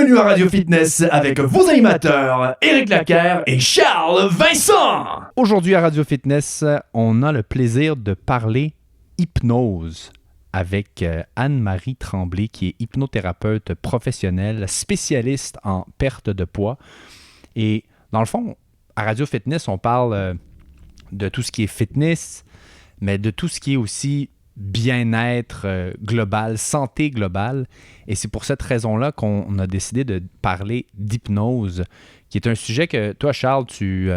Bienvenue à Radio Fitness avec vos animateurs Éric Laquer et Charles Vincent. Aujourd'hui à Radio Fitness, on a le plaisir de parler hypnose avec Anne-Marie Tremblay, qui est hypnothérapeute professionnelle, spécialiste en perte de poids. Et dans le fond, à Radio Fitness, on parle de tout ce qui est fitness, mais de tout ce qui est aussi bien-être global, santé globale. Et c'est pour cette raison-là qu'on a décidé de parler d'hypnose, qui est un sujet que toi, Charles, tu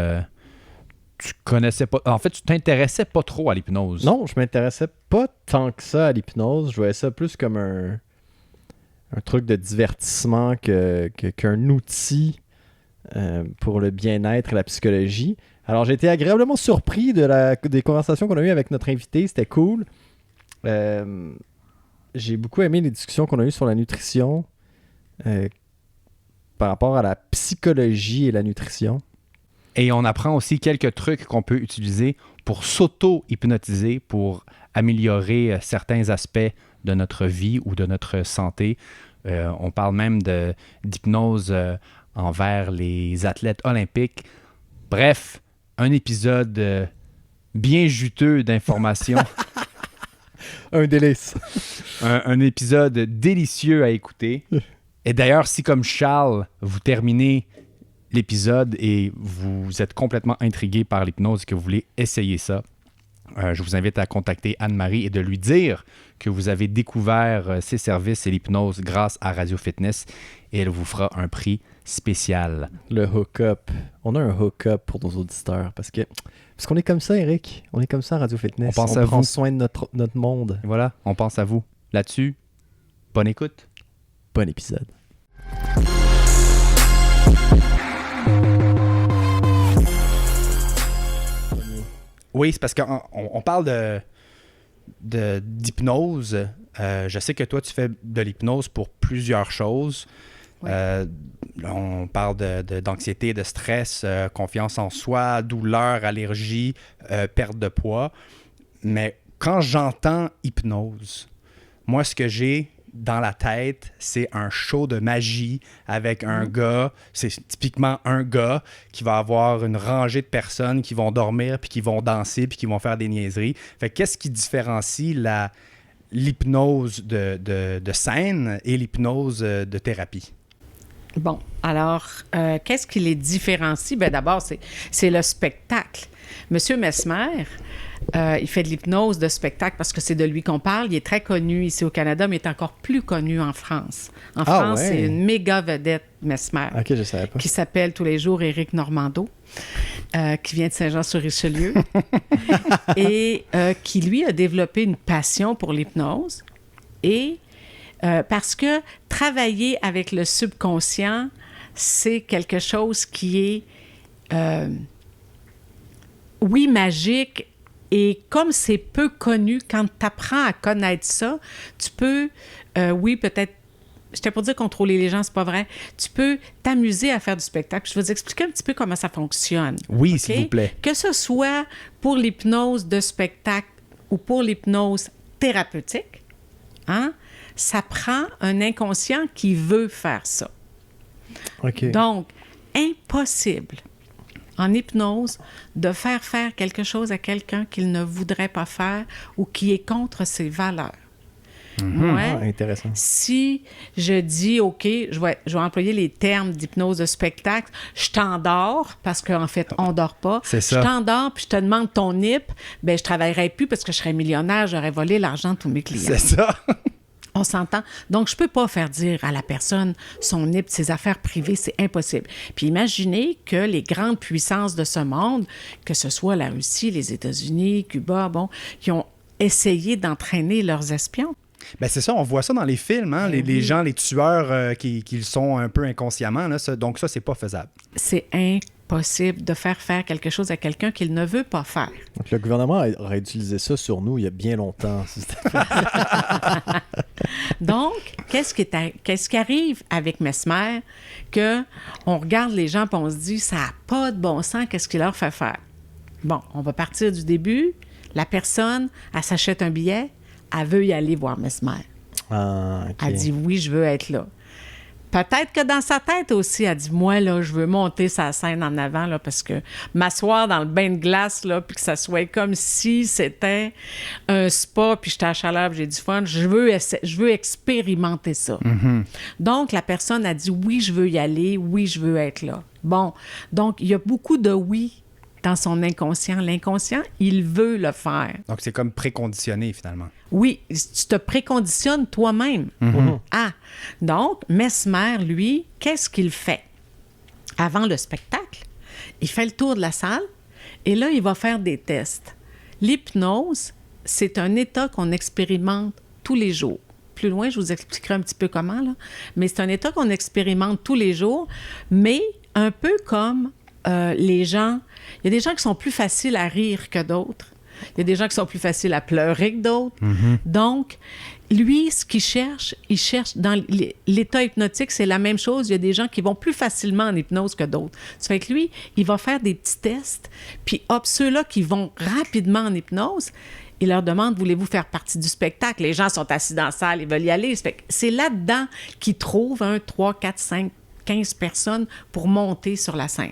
connaissais pas. En fait, tu t'intéressais pas trop à l'hypnose. Non, je m'intéressais pas tant que ça à l'hypnose. Je voyais ça plus comme un truc de divertissement qu'un outil pour le bien-être et la psychologie. Alors, j'ai été agréablement surpris des conversations qu'on a eues avec notre invité. C'était cool. J'ai beaucoup aimé les discussions qu'on a eues sur la nutrition par rapport à la psychologie et la nutrition. Et on apprend aussi quelques trucs qu'on peut utiliser pour s'auto-hypnotiser, pour améliorer certains aspects de notre vie ou de notre santé. On parle même d'hypnose envers les athlètes olympiques. Bref, un épisode bien juteux d'informations. Un délice. un épisode délicieux à écouter. Et d'ailleurs, si comme Charles, vous terminez l'épisode et vous êtes complètement intrigué par l'hypnose et que vous voulez essayer ça, je vous invite à contacter Anne-Marie et de lui dire que vous avez découvert ses services et l'hypnose grâce à Radio Fitness et elle vous fera un prix spécial. Le hook-up. On a un hook-up pour nos auditeurs parce qu'on est comme ça, Eric. On est comme ça à Radio Fitness. On prend soin de notre monde. Et voilà, on pense à vous. Là-dessus, bonne écoute. Bon épisode. Oui, c'est parce qu'on parle d'hypnose. Je sais que toi, tu fais de l'hypnose pour plusieurs choses. Oui. On parle d'anxiété, de stress, confiance en soi, douleur, allergie, perte de poids. Mais quand j'entends hypnose, moi, ce que j'ai dans la tête, c'est un show de magie avec un gars, c'est typiquement un gars qui va avoir une rangée de personnes qui vont dormir, puis qui vont danser, puis qui vont faire des niaiseries. Fait que qu'est-ce qui différencie l'hypnose de scène et l'hypnose de thérapie? Bon, alors, qu'est-ce qui les différencie? Bien, d'abord, c'est le spectacle. Monsieur Mesmer, il fait de l'hypnose de spectacle parce que c'est de lui qu'on parle. Il est très connu ici au Canada, mais il est encore plus connu en France. En France, ouais. C'est une méga vedette, Mesmer, je savais pas. Qui s'appelle tous les jours Éric Normando, qui vient de Saint-Jean-sur-Richelieu et qui, lui, a développé une passion pour l'hypnose et parce que travailler avec le subconscient, c'est quelque chose qui est, oui, magique. Et comme c'est peu connu, quand tu apprends à connaître ça, tu peux, oui, peut-être, j'étais pour dire contrôler les gens, c'est pas vrai, tu peux t'amuser à faire du spectacle. Je vais vous expliquer un petit peu comment ça fonctionne. Oui, okay? S'il vous plaît. Que ce soit pour l'hypnose de spectacle ou pour l'hypnose thérapeutique, hein, ça prend un inconscient qui veut faire ça. Okay. Donc, impossible en hypnose de faire quelque chose à quelqu'un qu'il ne voudrait pas faire ou qui est contre ses valeurs. Mm-hmm. Ouais. Intéressant. Si je dis, OK, je vais employer les termes d'hypnose de spectacle, je t'endors, parce qu'en fait, on ne dort pas. C'est ça. Je t'endors, puis je te demande ton HIP, bien, je ne travaillerai plus parce que je serais millionnaire, j'aurais volé l'argent de tous mes clients. C'est ça. On s'entend. Donc, je ne peux pas faire dire à la personne son HIP, ses affaires privées, c'est impossible. Puis imaginez que les grandes puissances de ce monde, que ce soit la Russie, les États-Unis, Cuba, qui ont essayé d'entraîner leurs espions. Ben c'est ça, on voit ça dans les films, hein? Les gens, les tueurs qui le sont un peu inconsciemment. Là, donc ça, c'est pas faisable. C'est impossible de faire quelque chose à quelqu'un qu'il ne veut pas faire. Donc le gouvernement aurait utilisé ça sur nous il y a bien longtemps. Donc, qu'est-ce qui arrive avec Mesmer? On regarde les gens et on se dit, ça n'a pas de bon sens, qu'est-ce qu'il leur fait faire? Bon, on va partir du début. La personne, elle s'achète un billet, elle veut y aller voir Mesmer. Ah, okay. Elle dit, oui, je veux être là. Peut-être que dans sa tête aussi, elle dit, moi, là, je veux monter sa scène en avant, là, parce que m'asseoir dans le bain de glace, là, puis que ça soit comme si c'était un spa, puis j'étais à chaleur, puis j'ai du fun, je veux expérimenter ça. Donc, la personne a dit, oui, je veux y aller, oui, je veux être là. Bon, donc, il y a beaucoup de oui dans son inconscient. L'inconscient, il veut le faire. Donc, c'est comme préconditionné, finalement. Oui, tu te préconditionnes toi-même. Ah, donc, Mesmer, lui, qu'est-ce qu'il fait? Avant le spectacle, il fait le tour de la salle et là, il va faire des tests. L'hypnose, c'est un état qu'on expérimente tous les jours. Plus loin, je vous expliquerai un petit peu comment, là. Mais c'est un état qu'on expérimente tous les jours, mais un peu comme les gens... Il y a des gens qui sont plus faciles à rire que d'autres. Il y a des gens qui sont plus faciles à pleurer que d'autres. Donc, lui, ce qu'il cherche, il cherche dans l'état hypnotique, c'est la même chose. Il y a des gens qui vont plus facilement en hypnose que d'autres. Ça fait que lui, il va faire des petits tests, puis hop, ceux-là qui vont rapidement en hypnose, il leur demande, voulez-vous faire partie du spectacle? Les gens sont assis dans la salle, ils veulent y aller. Ça fait que c'est là-dedans qu'ils trouvent 1, 3, 4, 5, 15 personnes pour monter sur la scène.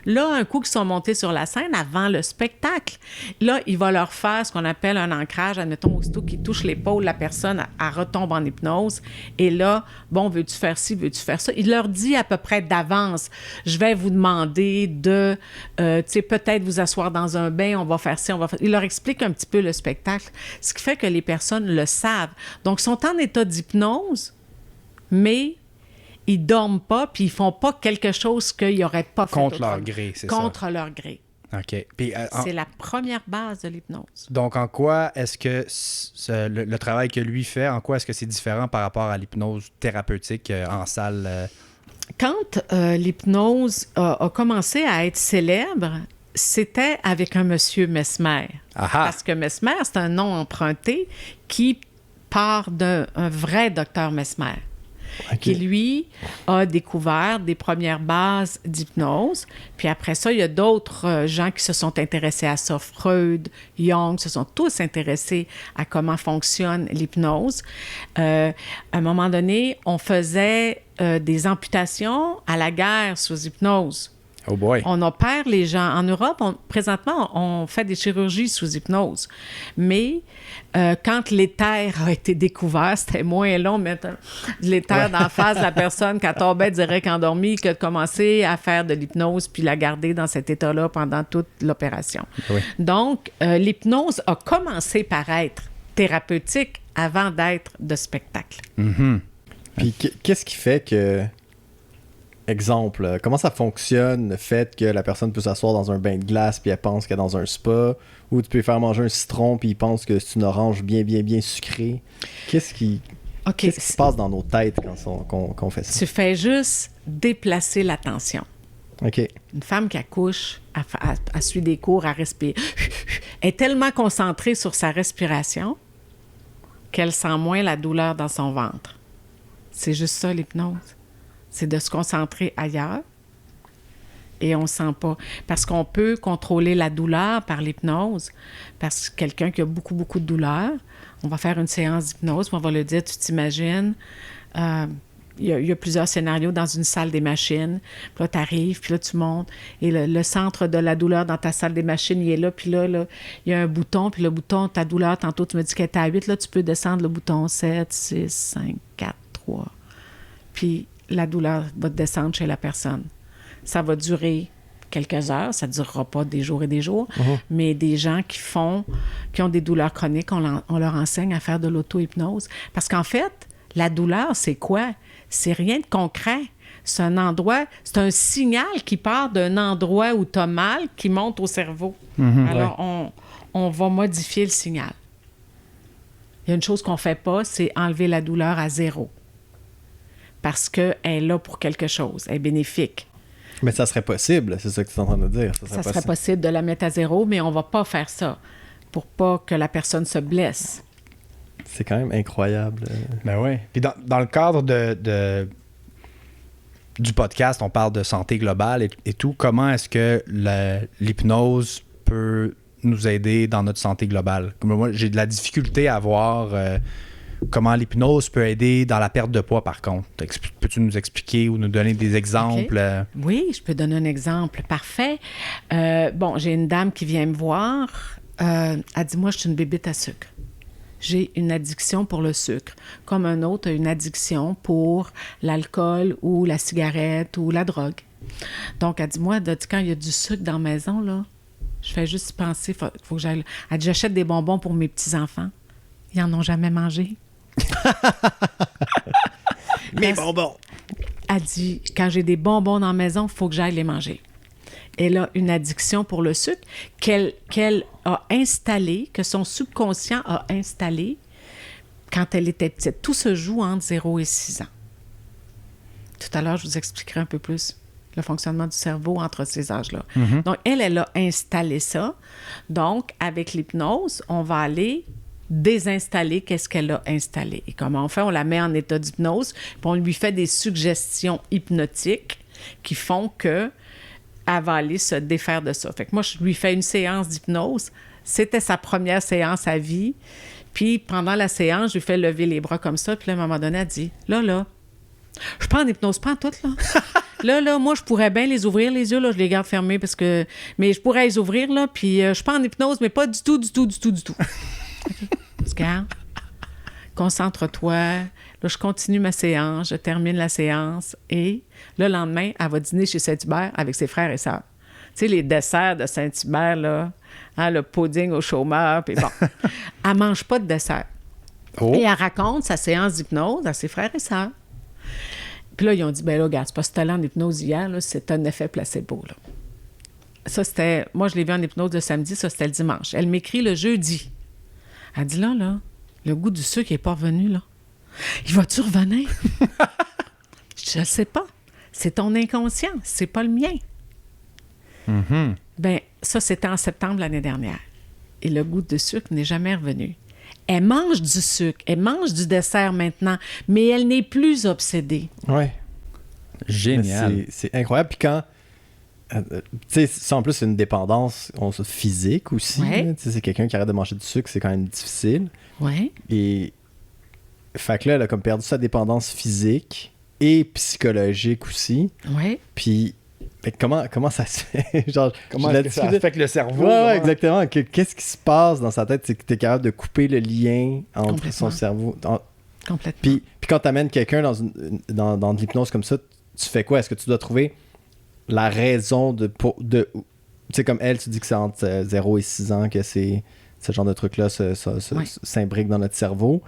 Là, un coup qu'ils sont montés sur la scène, avant le spectacle, là, il va leur faire ce qu'on appelle un ancrage. Admettons, aussitôt qu'ils touchent l'épaule, la personne, elle retombe en hypnose. Et là, bon, veux-tu faire ci, veux-tu faire ça? Il leur dit à peu près d'avance, je vais vous demander de, tu sais, peut-être vous asseoir dans un bain, on va faire ci, on va faire... Il leur explique un petit peu le spectacle, ce qui fait que les personnes le savent. Donc, ils sont en état d'hypnose, mais... ils dorment pas, puis ils font pas quelque chose qu'ils n'auraient pas fait. Contre leur gré, c'est ça? Contre leur gré. OK. Puis, c'est la première base de l'hypnose. Donc, en quoi est-ce que le travail que lui fait, en quoi est-ce que c'est différent par rapport à l'hypnose thérapeutique en salle? Quand l'hypnose a commencé à être célèbre, c'était avec un monsieur Mesmer. Parce que Mesmer, c'est un nom emprunté qui part d'un vrai docteur Mesmer. Qui, lui, a découvert des premières bases d'hypnose. Puis après ça, il y a d'autres gens qui se sont intéressés à ça. Freud, Jung, se sont tous intéressés à comment fonctionne l'hypnose. À un moment donné, on faisait des amputations à la guerre sous hypnose. Oh boy! On opère les gens. En Europe, présentement, on fait des chirurgies sous hypnose. Mais quand l'éther a été découvert, c'était moins long de mettre l'éther d'en face de la personne qui tombait direct endormie que de commencer à faire de l'hypnose puis la garder dans cet état-là pendant toute l'opération. Oui. Donc, l'hypnose a commencé par être thérapeutique avant d'être de spectacle. Puis qu'est-ce qui fait que... Exemple, comment ça fonctionne le fait que la personne peut s'asseoir dans un bain de glace puis elle pense qu'elle est dans un spa, ou tu peux faire manger un citron puis il pense que c'est une orange bien sucrée. Qu'est-ce qui se passe dans nos têtes quand on fait ça? Tu fais juste déplacer l'attention. OK. Une femme qui accouche, elle suit des cours, elle respire, est tellement concentrée sur sa respiration qu'elle sent moins la douleur dans son ventre. C'est juste ça, l'hypnose. C'est de se concentrer ailleurs et on ne sent pas. Parce qu'on peut contrôler la douleur par l'hypnose. Parce que quelqu'un qui a beaucoup de douleur, on va faire une séance d'hypnose, puis on va lui dire, tu t'imagines, il y a plusieurs scénarios dans une salle des machines. Puis là, tu arrives, puis là, tu montes. Et le centre de la douleur dans ta salle des machines, il est là. Puis là, il y a un bouton. Puis le bouton, ta douleur, tantôt, tu me dis qu'elle était à 8. Là, tu peux descendre le bouton 7, 6, 5, 4, 3. Puis la douleur va descendre chez la personne. Ça va durer quelques heures, ça ne durera pas des jours et des jours, mais des gens qui ont des douleurs chroniques, on leur enseigne à faire de l'auto-hypnose. Parce qu'en fait, la douleur, c'est quoi? C'est rien de concret. C'est un endroit, c'est un signal qui part d'un endroit où tu as mal, qui monte au cerveau. Alors, on va modifier le signal. Il y a une chose qu'on ne fait pas, c'est enlever la douleur à 0. Parce qu'elle est là pour quelque chose, elle est bénéfique. Mais ça serait possible, c'est ça que tu es en train de dire. Ça serait possible de la mettre à 0, mais on ne va pas faire ça pour pas que la personne se blesse. C'est quand même incroyable. Ben oui. Puis dans le cadre du podcast, on parle de santé globale et tout. Comment est-ce que l'hypnose peut nous aider dans notre santé globale? Comme moi, j'ai de la difficulté à voir comment l'hypnose peut aider dans la perte de poids, par contre. Peux-tu nous expliquer ou nous donner des exemples? Oui, je peux donner un exemple parfait. J'ai une dame qui vient me voir. Elle dit, moi, je suis une bébête à sucre. J'ai une addiction pour le sucre, comme un autre a une addiction pour l'alcool ou la cigarette ou la drogue. Donc, elle dit, moi, quand il y a du sucre dans la maison, là, je fais juste penser, faut que j'aille... Elle dit, j'achète des bonbons pour mes petits-enfants. Ils n'en ont jamais mangé. Mes bonbons! Elle dit, quand j'ai des bonbons dans la maison, il faut que j'aille les manger. Elle a une addiction pour le sucre qu'elle a installée, que son subconscient a installée quand elle était petite. Tout se joue entre 0 et 6 ans. Tout à l'heure, je vous expliquerai un peu plus le fonctionnement du cerveau entre ces âges-là. Mm-hmm. Donc, elle a installé ça. Donc, avec l'hypnose, on va aller désinstaller qu'est-ce qu'elle a installé. Et comment on fait? On la met en état d'hypnose, puis on lui fait des suggestions hypnotiques qui font que elle va aller se défaire de ça. Fait que moi, je lui fais une séance d'hypnose. C'était sa première séance à vie. Puis, pendant la séance, je lui fais lever les bras comme ça. Puis là, à un moment donné, elle dit, là, je prends en hypnose, pas en tout, là. là, moi, je pourrais bien les ouvrir, les yeux, là, je les garde fermés parce que... Mais je pourrais les ouvrir, là, puis je prends en hypnose, mais pas du tout. Okay. Regarde. Concentre-toi. Là, je continue ma séance, je termine la séance et le lendemain, elle va dîner chez Saint-Hubert avec ses frères et sœurs. Tu sais, les desserts de Saint-Hubert, là, hein, le pudding au chômeur, puis bon. Elle ne mange pas de dessert. Oh. Et elle raconte sa séance d'hypnose à ses frères et sœurs. Puis là, ils ont dit, ben là, regarde, c'est pas ce talent d'hypnose hier, là, c'est un effet placebo, là. Ça, c'était... Moi, je l'ai vu en hypnose le samedi, ça, c'était le dimanche. Elle m'écrit le jeudi. Elle dit, là, le goût du sucre n'est pas revenu, là. Il va-tu revenir? Je ne sais pas. C'est ton inconscient, c'est pas le mien. Mm-hmm. Ben, ça, c'était en septembre l'année dernière. Et le goût de sucre n'est jamais revenu. Elle mange du sucre, elle mange du dessert maintenant, mais elle n'est plus obsédée. Oui. Génial. C'est incroyable. Puis quand... tu sais, ça, en plus, c'est une dépendance physique aussi. Ouais. C'est quelqu'un qui arrête de manger du sucre, c'est quand même difficile. Oui. Et... Fait que là, elle a comme perdu sa dépendance physique et psychologique aussi. Oui. Puis, comment ça se fait? Genre, comment ça affecte le cerveau? Ouais, exactement. Qu'est-ce qui se passe dans sa tête? C'est que tu es capable de couper le lien entre son cerveau. Complètement. Puis quand tu amènes quelqu'un dans de l'hypnose comme ça, tu fais quoi? Est-ce que tu dois trouver la raison de tu sais, comme elle, tu dis que c'est entre 0 et 6 ans que ce genre de truc-là s'imbrique dans notre cerveau.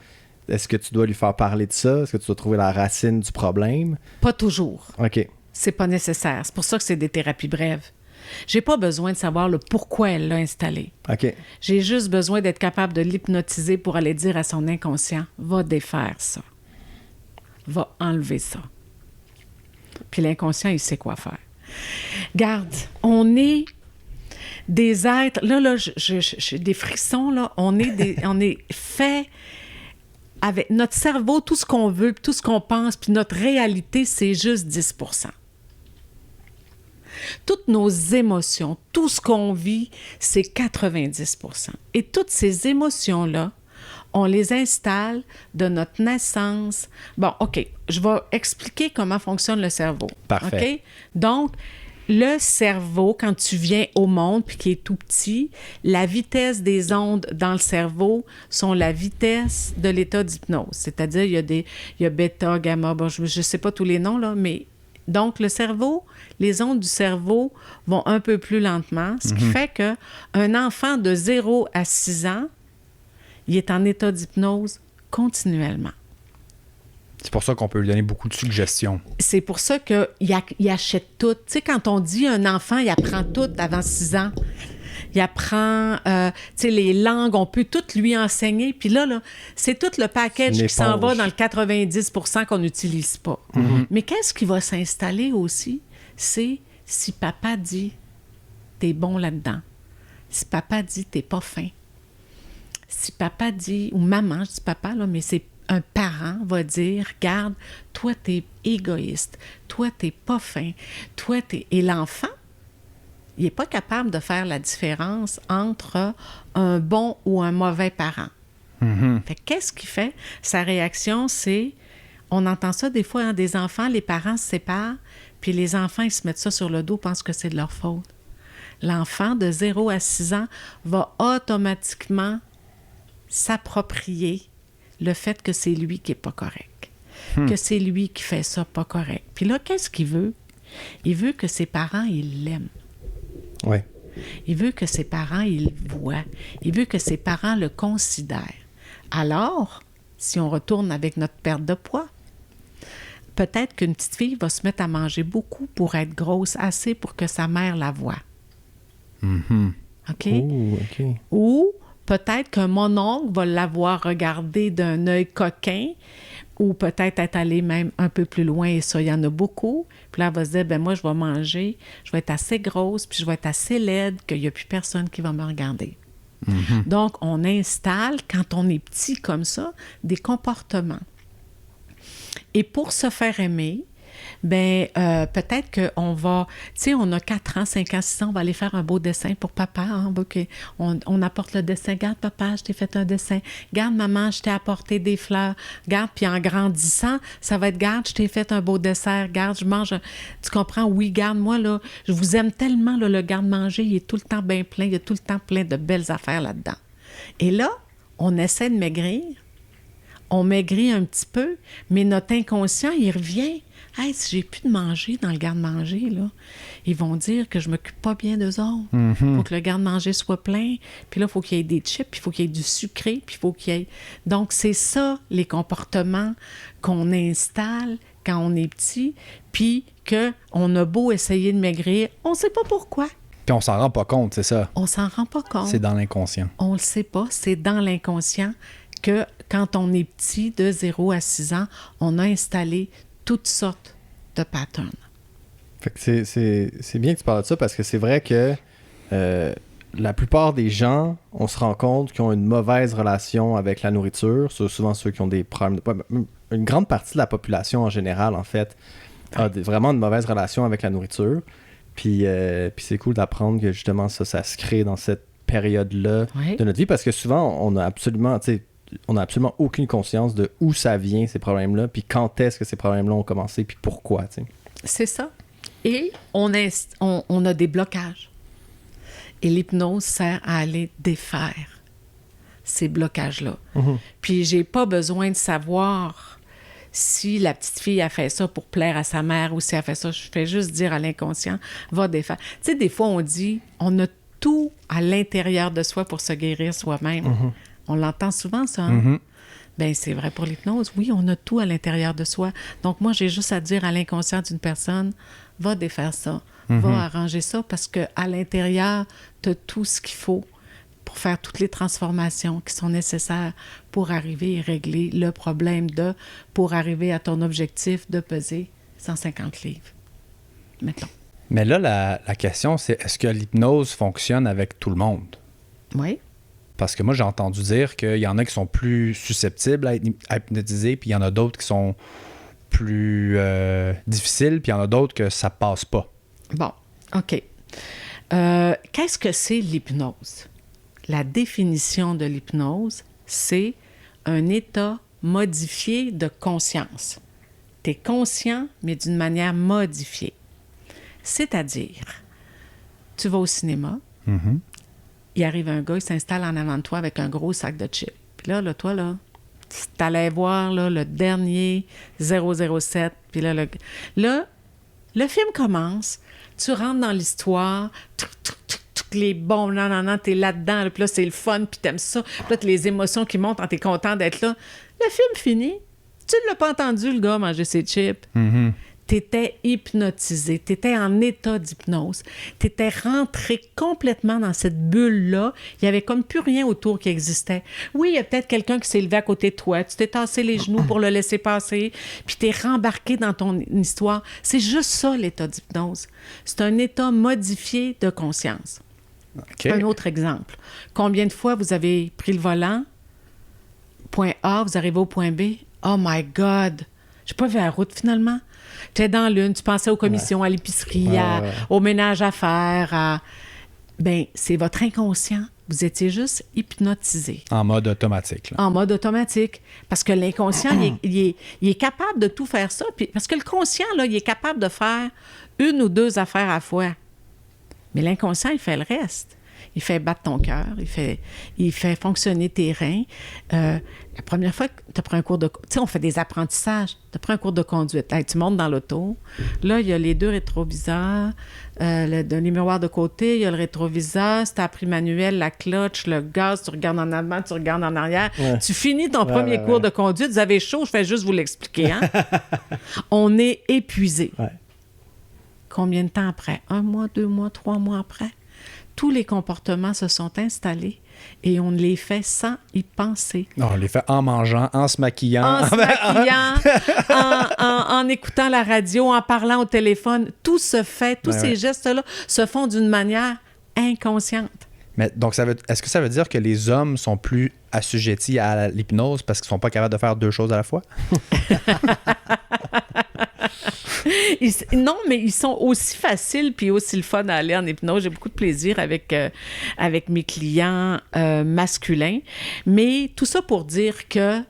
Est-ce que tu dois lui faire parler de ça? Est-ce que tu dois trouver la racine du problème? Pas toujours. OK. C'est pas nécessaire. C'est pour ça que c'est des thérapies brèves. J'ai pas besoin de savoir le pourquoi elle l'a installé. OK. J'ai juste besoin d'être capable de l'hypnotiser pour aller dire à son inconscient, va défaire ça. Va enlever ça. Puis l'inconscient, il sait quoi faire. Garde, on est des êtres... Là, j'ai des frissons, là. On est fait... Avec notre cerveau, tout ce qu'on veut, tout ce qu'on pense, puis notre réalité, c'est juste 10%. Toutes nos émotions, tout ce qu'on vit, c'est 90%. Et toutes ces émotions-là, on les installe de notre naissance. Bon, OK, je vais expliquer comment fonctionne le cerveau. Parfait. OK? Donc, le cerveau, quand tu viens au monde puis qui est tout petit, la vitesse des ondes dans le cerveau sont la vitesse de l'état d'hypnose. C'est-à-dire, il y a bêta, gamma, bon, je ne sais pas tous les noms, là, mais donc le cerveau, les ondes du cerveau vont un peu plus lentement, ce qui fait qu'un enfant de 0 à 6 ans, il est en état d'hypnose continuellement. C'est pour ça qu'on peut lui donner beaucoup de suggestions. C'est pour ça qu'il achète tout. Tu sais, quand on dit un enfant, il apprend tout avant 6 ans. Il apprend, tu sais, les langues, on peut tout lui enseigner. Puis là, c'est tout le package qui s'en va dans le 90% qu'on n'utilise pas. Mm-hmm. Mais qu'est-ce qui va s'installer aussi? C'est si papa dit, t'es bon là-dedans. Si papa dit, t'es pas fin. Si papa dit, ou maman, je dis papa, là, mais c'est un parent va dire, regarde, toi, t'es égoïste, toi, t'es pas fin, toi, t'es... Et l'enfant, il n'est pas capable de faire la différence entre un bon ou un mauvais parent. Fait que qu'est-ce qu'il fait? Sa réaction, c'est... On entend ça des fois, hein, des enfants, les parents se séparent, puis les enfants, ils se mettent ça sur le dos, pensent que c'est de leur faute. L'enfant de 0 à 6 ans va automatiquement s'approprier le fait que c'est lui qui n'est pas correct, que c'est lui qui fait ça pas correct. Puis là, qu'est-ce qu'il veut? Il veut que ses parents, ils l'aiment. Oui. Il veut que ses parents, ils le voient. Il veut que ses parents le considèrent. Alors, si on retourne avec notre perte de poids, peut-être qu'une petite fille va se mettre à manger beaucoup pour être grosse, assez pour que sa mère la voie. OK? OK. Ou peut-être qu'un mononcle va l'avoir regardé d'un œil coquin, ou peut-être être allé même un peu plus loin, et ça, il y en a beaucoup. Puis là, elle va se dire, ben moi, je vais manger, je vais être assez grosse, puis je vais être assez laide qu'il n'y a plus personne qui va me regarder. Donc, on installe, quand on est petit comme ça, des comportements. Et pour se faire aimer, ben peut-être qu'on va... Tu sais, on a 4 ans, 5 ans, 6 ans, on va aller faire un beau dessin pour papa. Hein? Okay. On apporte le dessin. Garde, papa, je t'ai fait un dessin. Garde, maman, je t'ai apporté des fleurs. Garde, puis en grandissant, ça va être, garde, je t'ai fait un beau dessert. Garde, je mange... Tu comprends? Oui, garde, moi, là, je vous aime tellement, là, le garde-manger, il est tout le temps bien plein. Il y a tout le temps plein de belles affaires là-dedans. Et là, on essaie de maigrir. On maigrit un petit peu, mais notre inconscient, il revient. Hey, si j'ai plus de manger dans le garde-manger, là, ils vont dire que je m'occupe pas bien d'eux autres. Il faut que le garde-manger soit plein. Puis là, il faut qu'il y ait des chips, puis il faut qu'il y ait du sucré, puis il faut qu'il y ait... Donc, c'est ça, les comportements qu'on installe quand on est petit, puis qu'on a beau essayer de maigrir, on sait pas pourquoi. Puis on s'en rend pas compte, c'est ça. On s'en rend pas compte. C'est dans l'inconscient. On le sait pas, c'est dans l'inconscient que quand on est petit, de 0 à 6 ans, on a installé toutes sortes de patterns. Fait que c'est bien que tu parles de ça parce que c'est vrai que la plupart des gens, on se rend compte qu'ils ont une mauvaise relation avec la nourriture. C'est souvent ceux qui ont des problèmes. Une grande partie de la population en général, en fait, a vraiment une mauvaise relation avec la nourriture. Puis c'est cool d'apprendre que justement ça se crée dans cette période-là de notre vie parce que souvent, on a absolument aucune conscience de où ça vient, ces problèmes-là, puis quand est-ce que ces problèmes-là ont commencé, puis pourquoi, tu sais. C'est ça. Et on a des blocages. Et l'hypnose sert à aller défaire ces blocages-là. Puis j'ai pas besoin de savoir si la petite fille a fait ça pour plaire à sa mère ou si elle a fait ça. Je fais juste dire à l'inconscient, va défaire. Tu sais, des fois, on dit, on a tout à l'intérieur de soi pour se guérir soi-même. On l'entend souvent, ça. Hein? Bien, c'est vrai pour l'hypnose. Oui, on a tout à l'intérieur de soi. Donc, moi, j'ai juste à dire à l'inconscient d'une personne, va défaire ça, va arranger ça, parce qu'à l'intérieur, tu as tout ce qu'il faut pour faire toutes les transformations qui sont nécessaires pour arriver et régler le problème pour arriver à ton objectif de peser 150 livres. Mettons. Mais là, la question, c'est est-ce que l'hypnose fonctionne avec tout le monde? Oui. Parce que moi, j'ai entendu dire qu'il y en a qui sont plus susceptibles à être hypnotisés, puis il y en a d'autres qui sont plus difficiles, puis il y en a d'autres que ça passe pas. Bon, OK. Qu'est-ce que c'est l'hypnose? La définition de l'hypnose, c'est un état modifié de conscience. Tu es conscient, mais d'une manière modifiée. C'est-à-dire, tu vas au cinéma, il arrive un gars, il s'installe en avant de toi avec un gros sac de chips. Puis là, toi, là, tu t'allais voir là, le dernier 007. Puis là, le film commence, tu rentres dans l'histoire, les bons, non, t'es là-dedans, là, puis là, c'est le fun, puis t'aimes ça. Puis là, t'as les émotions qui montent, t'es content d'être là. Le film finit, tu ne l'as pas entendu, le gars, manger ses chips. T'étais hypnotisé, t'étais en état d'hypnose, t'étais rentré complètement dans cette bulle-là. Il y avait comme plus rien autour qui existait. Oui, il y a peut-être quelqu'un qui s'est levé à côté de toi, tu t'es tassé les genoux pour le laisser passer, puis t'es rembarqué dans ton histoire. C'est juste ça, l'état d'hypnose. C'est un état modifié de conscience. Okay. Un autre exemple. Combien de fois vous avez pris le volant, point A, vous arrivez au point B, oh my God, j'ai pas vu la route finalement. Tu es dans l'une, tu pensais aux commissions, à l'épicerie, au ménage à faire. Ben, c'est votre inconscient Vous étiez juste hypnotisé. En mode automatique. Là. En mode automatique. Parce que l'inconscient, il est capable de tout faire ça. Puis, parce que le conscient, là, il est capable de faire 1 ou 2 affaires à la fois. Mais l'inconscient, il fait le reste. Il fait battre ton cœur, il fait fonctionner tes reins. La première fois que tu as pris un cours de... Tu sais, on fait des apprentissages. Tu as pris un cours de conduite. Hey, tu montes dans l'auto. Là, il y a les 2 rétroviseurs, les miroirs de côté, il y a le rétroviseur. Si tu as appris manuel, la clutch, le gaz, tu regardes en avant, tu regardes en arrière. Ouais. Tu finis ton premier cours de conduite. Vous avez chaud, je fais juste vous l'expliquer. Hein? On est épuisé. Ouais. Combien de temps après? 1 mois, 2 mois, 3 mois après? Tous les comportements se sont installés et on les fait sans y penser. Non, on les fait en mangeant, en se maquillant. En écoutant la radio, en parlant au téléphone. Tout se fait, tous ces gestes-là se font d'une manière inconsciente. Mais donc, est-ce que ça veut dire que les hommes sont plus assujettis à l'hypnose parce qu'ils ne sont pas capables de faire 2 choses à la fois? Non, mais ils sont aussi faciles puis aussi le fun à aller en hypnose. J'ai beaucoup de plaisir avec mes clients masculins. Mais tout ça pour dire que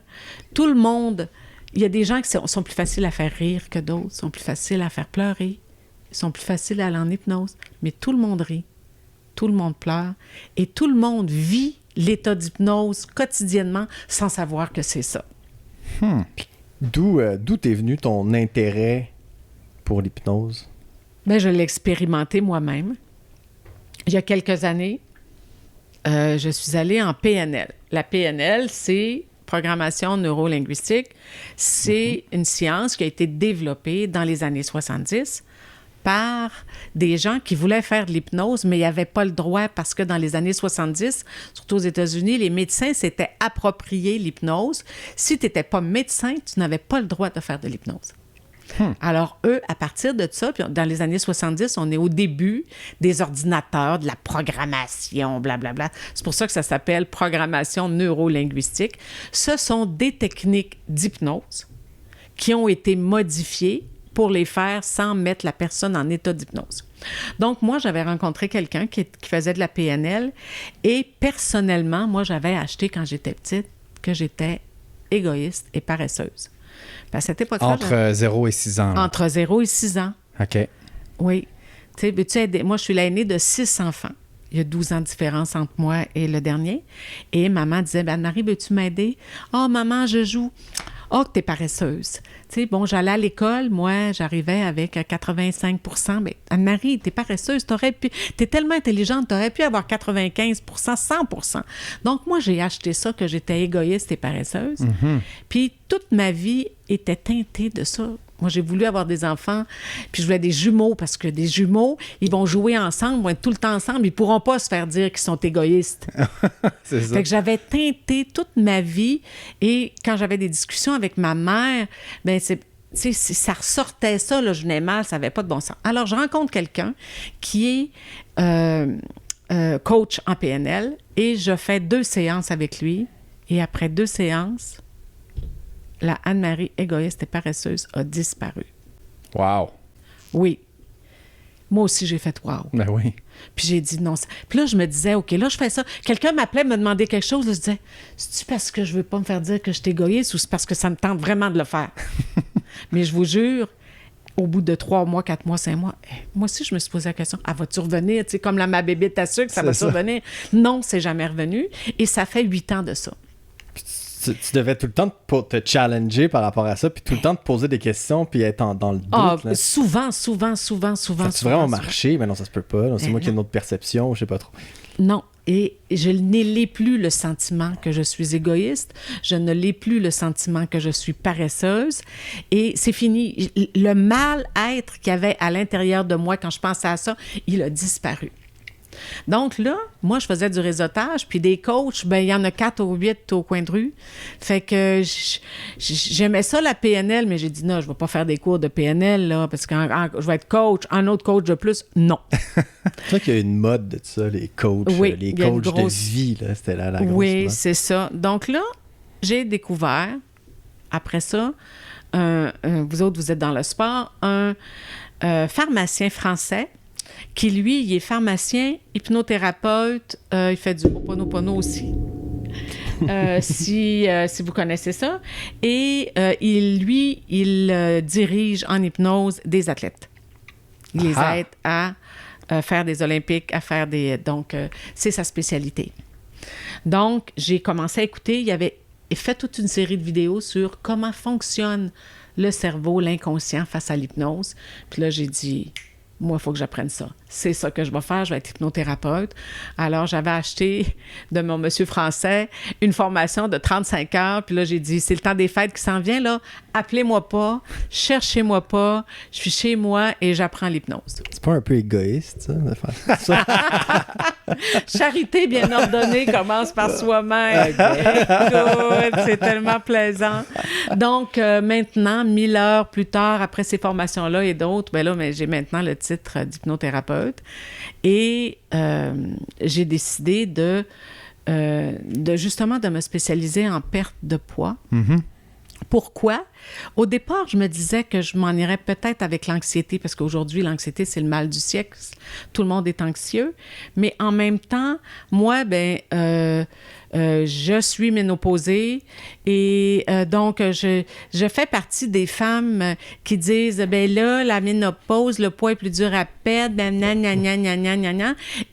tout le monde... Il y a des gens qui sont plus faciles à faire rire que d'autres, sont plus faciles à faire pleurer, sont plus faciles à aller en hypnose. Mais tout le monde rit, tout le monde pleure et tout le monde vit l'état d'hypnose quotidiennement sans savoir que c'est ça. D'où t'es venu ton intérêt pour l'hypnose? Bien, je l'ai expérimenté moi-même. Il y a quelques années, je suis allée en PNL. La PNL, c'est programmation neurolinguistique. C'est une science qui a été développée dans les années 70 par des gens qui voulaient faire de l'hypnose, mais ils n'avaient pas le droit parce que dans les années 70, surtout aux États-Unis, les médecins s'étaient appropriés l'hypnose. Si tu n'étais pas médecin, tu n'avais pas le droit de faire de l'hypnose. Alors, eux, à partir de ça, puis dans les années 70, on est au début des ordinateurs, de la programmation, blablabla. C'est pour ça que ça s'appelle programmation neurolinguistique. Ce sont des techniques d'hypnose qui ont été modifiées pour les faire sans mettre la personne en état d'hypnose. Donc, moi, j'avais rencontré quelqu'un qui faisait de la PNL et personnellement, moi, j'avais acheté quand j'étais petite que j'étais égoïste et paresseuse. À cette époque-là, entre 0 et 6 ans. Là. Entre 0 et 6 ans. OK. Oui. Tu sais, moi, je suis l'aînée de 6 enfants. Il y a 12 ans de différence entre moi et le dernier. Et maman disait, Anne-Marie, veux-tu m'aider? « Oh, maman, je joue. » « Oh, que t'es paresseuse. » Tu sais, bon, j'allais à l'école, moi, j'arrivais avec 85 %. Mais Anne-Marie, t'es paresseuse, t'es tellement intelligente, t'aurais pu avoir 95 100 %. Donc, moi, j'ai acheté ça, que j'étais égoïste et paresseuse. Mm-hmm. Puis, toute ma vie était teintée de ça. Moi, j'ai voulu avoir des enfants, puis je voulais des jumeaux, parce que des jumeaux, ils vont jouer ensemble, vont être tout le temps ensemble, ils ne pourront pas se faire dire qu'ils sont égoïstes. C'est ça. Fait que j'avais teinté toute ma vie, et quand j'avais des discussions avec ma mère, bien, ça ressortait ça, là, je venais mal, ça n'avait pas de bon sens. Alors, je rencontre quelqu'un qui est coach en PNL, et je fais 2 séances avec lui, et après 2 séances, la Anne-Marie égoïste et paresseuse a disparu. Wow! Oui. Moi aussi, j'ai fait wow. Ben oui. Puis j'ai dit non. Puis là, je me disais, OK, là, je fais ça. Quelqu'un m'appelait, me demandait quelque chose. Là, je disais, c'est-tu parce que je veux pas me faire dire que je suis égoïste ou c'est parce que ça me tente vraiment de le faire? Mais je vous jure, au bout de 3 mois, 4 mois, 5 mois, moi aussi, je me suis posé la question, vas-tu revenir? Tu sais, comme ma bébé, t'assures que ça va revenir? Non, c'est jamais revenu. Et ça fait 8 ans de ça. Tu devais tout le temps te challenger par rapport à ça, puis tout le temps te poser des questions, puis être dans le doute. Souvent. Ça a-tu vraiment marché? Mais non, ça se peut pas. Non, c'est moi qui ai une autre perception, je sais pas trop. Non. Et je n'ai plus le sentiment que je suis égoïste. Je ne l'ai plus le sentiment que je suis paresseuse. Et c'est fini. Le mal-être qu'il y avait à l'intérieur de moi quand je pensais à ça, il a disparu. Donc là, moi, je faisais du réseautage, puis des coachs, il y en a 4 ou 8 au coin de rue. Fait que j'aimais ça, la PNL, mais j'ai dit non, je ne vais pas faire des cours de PNL, là, parce que je vais être coach, un autre coach de plus, non. C'est vrai qu'il y a une mode de ça, les coachs, les coachs de vie, là, c'était la grosse Oui, mode. c'est ça. Donc là, j'ai découvert, après ça, vous autres, vous êtes dans le sport, un pharmacien français qui, lui, il est pharmacien, hypnothérapeute, il fait du Ho'oponopono aussi. Si vous connaissez ça. Et il dirige en hypnose des athlètes. Il les aide à faire des Olympiques, à faire des... Donc, c'est sa spécialité. Donc, j'ai commencé à écouter. Il avait fait toute une série de vidéos sur comment fonctionne le cerveau, l'inconscient face à l'hypnose. Puis là, j'ai dit... Moi, il faut que j'apprenne ça. C'est ça que je vais faire. Je vais être hypnothérapeute. Alors, j'avais acheté de mon monsieur français une formation de 35 heures. Puis là, j'ai dit, c'est le temps des fêtes qui s'en vient, là. Appelez-moi pas. Cherchez-moi pas. Je suis chez moi et j'apprends l'hypnose. C'est pas un peu égoïste, ça, de faire ça? Charité bien ordonnée commence par soi-même. Écoute, c'est tellement plaisant. Donc, maintenant, 1000 heures plus tard, après ces formations-là et d'autres, ben là, mais j'ai maintenant le titre d'hypnothérapeute. Et j'ai décidé de justement de me spécialiser en perte de poids. Mm-hmm. Pourquoi? Au départ, je me disais que je m'en irais peut-être avec l'anxiété, parce qu'aujourd'hui, l'anxiété, c'est le mal du siècle. Tout le monde est anxieux. Mais en même temps, moi, je suis ménopausée et donc, je fais partie des femmes qui disent, ben là, la ménopause, le poids est plus dur à perdre,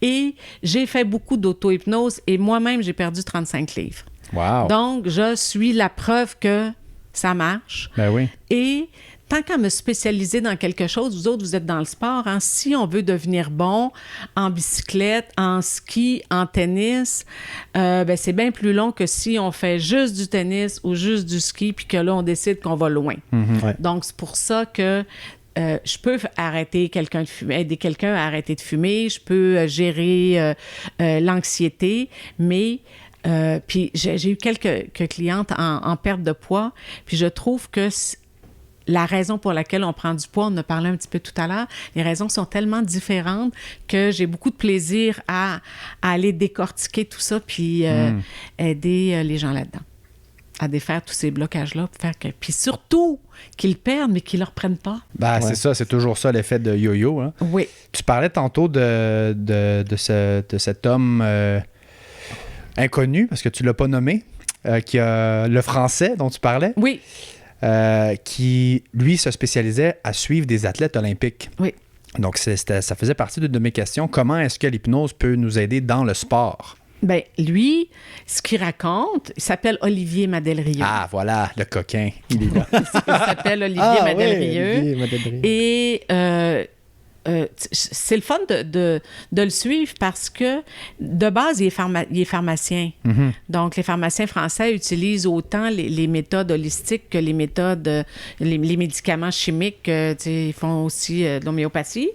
et j'ai fait beaucoup d'auto-hypnose et moi-même, j'ai perdu 35 livres. Wow. Donc, je suis la preuve que ça marche. Ben oui. Et tant qu'à me spécialiser dans quelque chose, vous autres, vous êtes dans le sport, hein? Si on veut devenir bon en bicyclette, en ski, en tennis, c'est bien plus long que si on fait juste du tennis ou juste du ski, puis que là, on décide qu'on va loin. Mm-hmm. Ouais. Donc, c'est pour ça que je peux arrêter quelqu'un de fumer, aider quelqu'un à arrêter de fumer, je peux gérer l'anxiété, mais... puis j'ai eu quelques clientes en perte de poids, puis je trouve que la raison pour laquelle on prend du poids, on en a parlé un petit peu tout à l'heure, les raisons sont tellement différentes que j'ai beaucoup de plaisir à aller décortiquer tout ça, puis aider les gens là-dedans à défaire tous ces blocages-là, puis surtout qu'ils perdent, mais qu'ils ne le reprennent pas. Ben, c'est ça, c'est toujours ça l'effet de yo-yo. Hein? Oui. Tu parlais tantôt de cet homme... inconnu, parce que tu ne l'as pas nommé, qui a le français dont tu parlais, Oui. Qui, lui, se spécialisait à suivre des athlètes olympiques. Oui. Donc, ça faisait partie de mes questions. Comment est-ce que l'hypnose peut nous aider dans le sport? Bien, lui, ce qu'il raconte, il s'appelle Olivier Madelrieux. Ah, voilà, le coquin. Il est là. Il s'appelle Olivier Madelrieux. Olivier Madelrieux. Et c'est le fun de le suivre parce que, de base, il est pharmacien. Mm-hmm. Donc, les pharmaciens français utilisent autant les méthodes holistiques que les méthodes, les médicaments chimiques. Ils font aussi de l'homéopathie.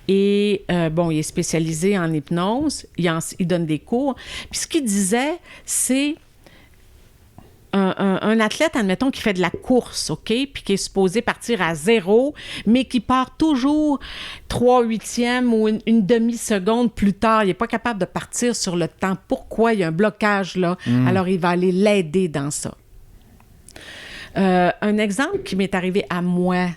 Et, il est spécialisé en hypnose. Il donne des cours. Puis, ce qu'il disait, c'est... Un athlète, admettons, qui fait de la course, OK, puis qui est supposé partir à 0, mais qui part toujours 3/8 ou une demi-seconde plus tard. Il n'est pas capable de partir sur le temps. Pourquoi? Il y a un blocage là. Alors, il va aller l'aider dans ça. Un exemple qui m'est arrivé à moi.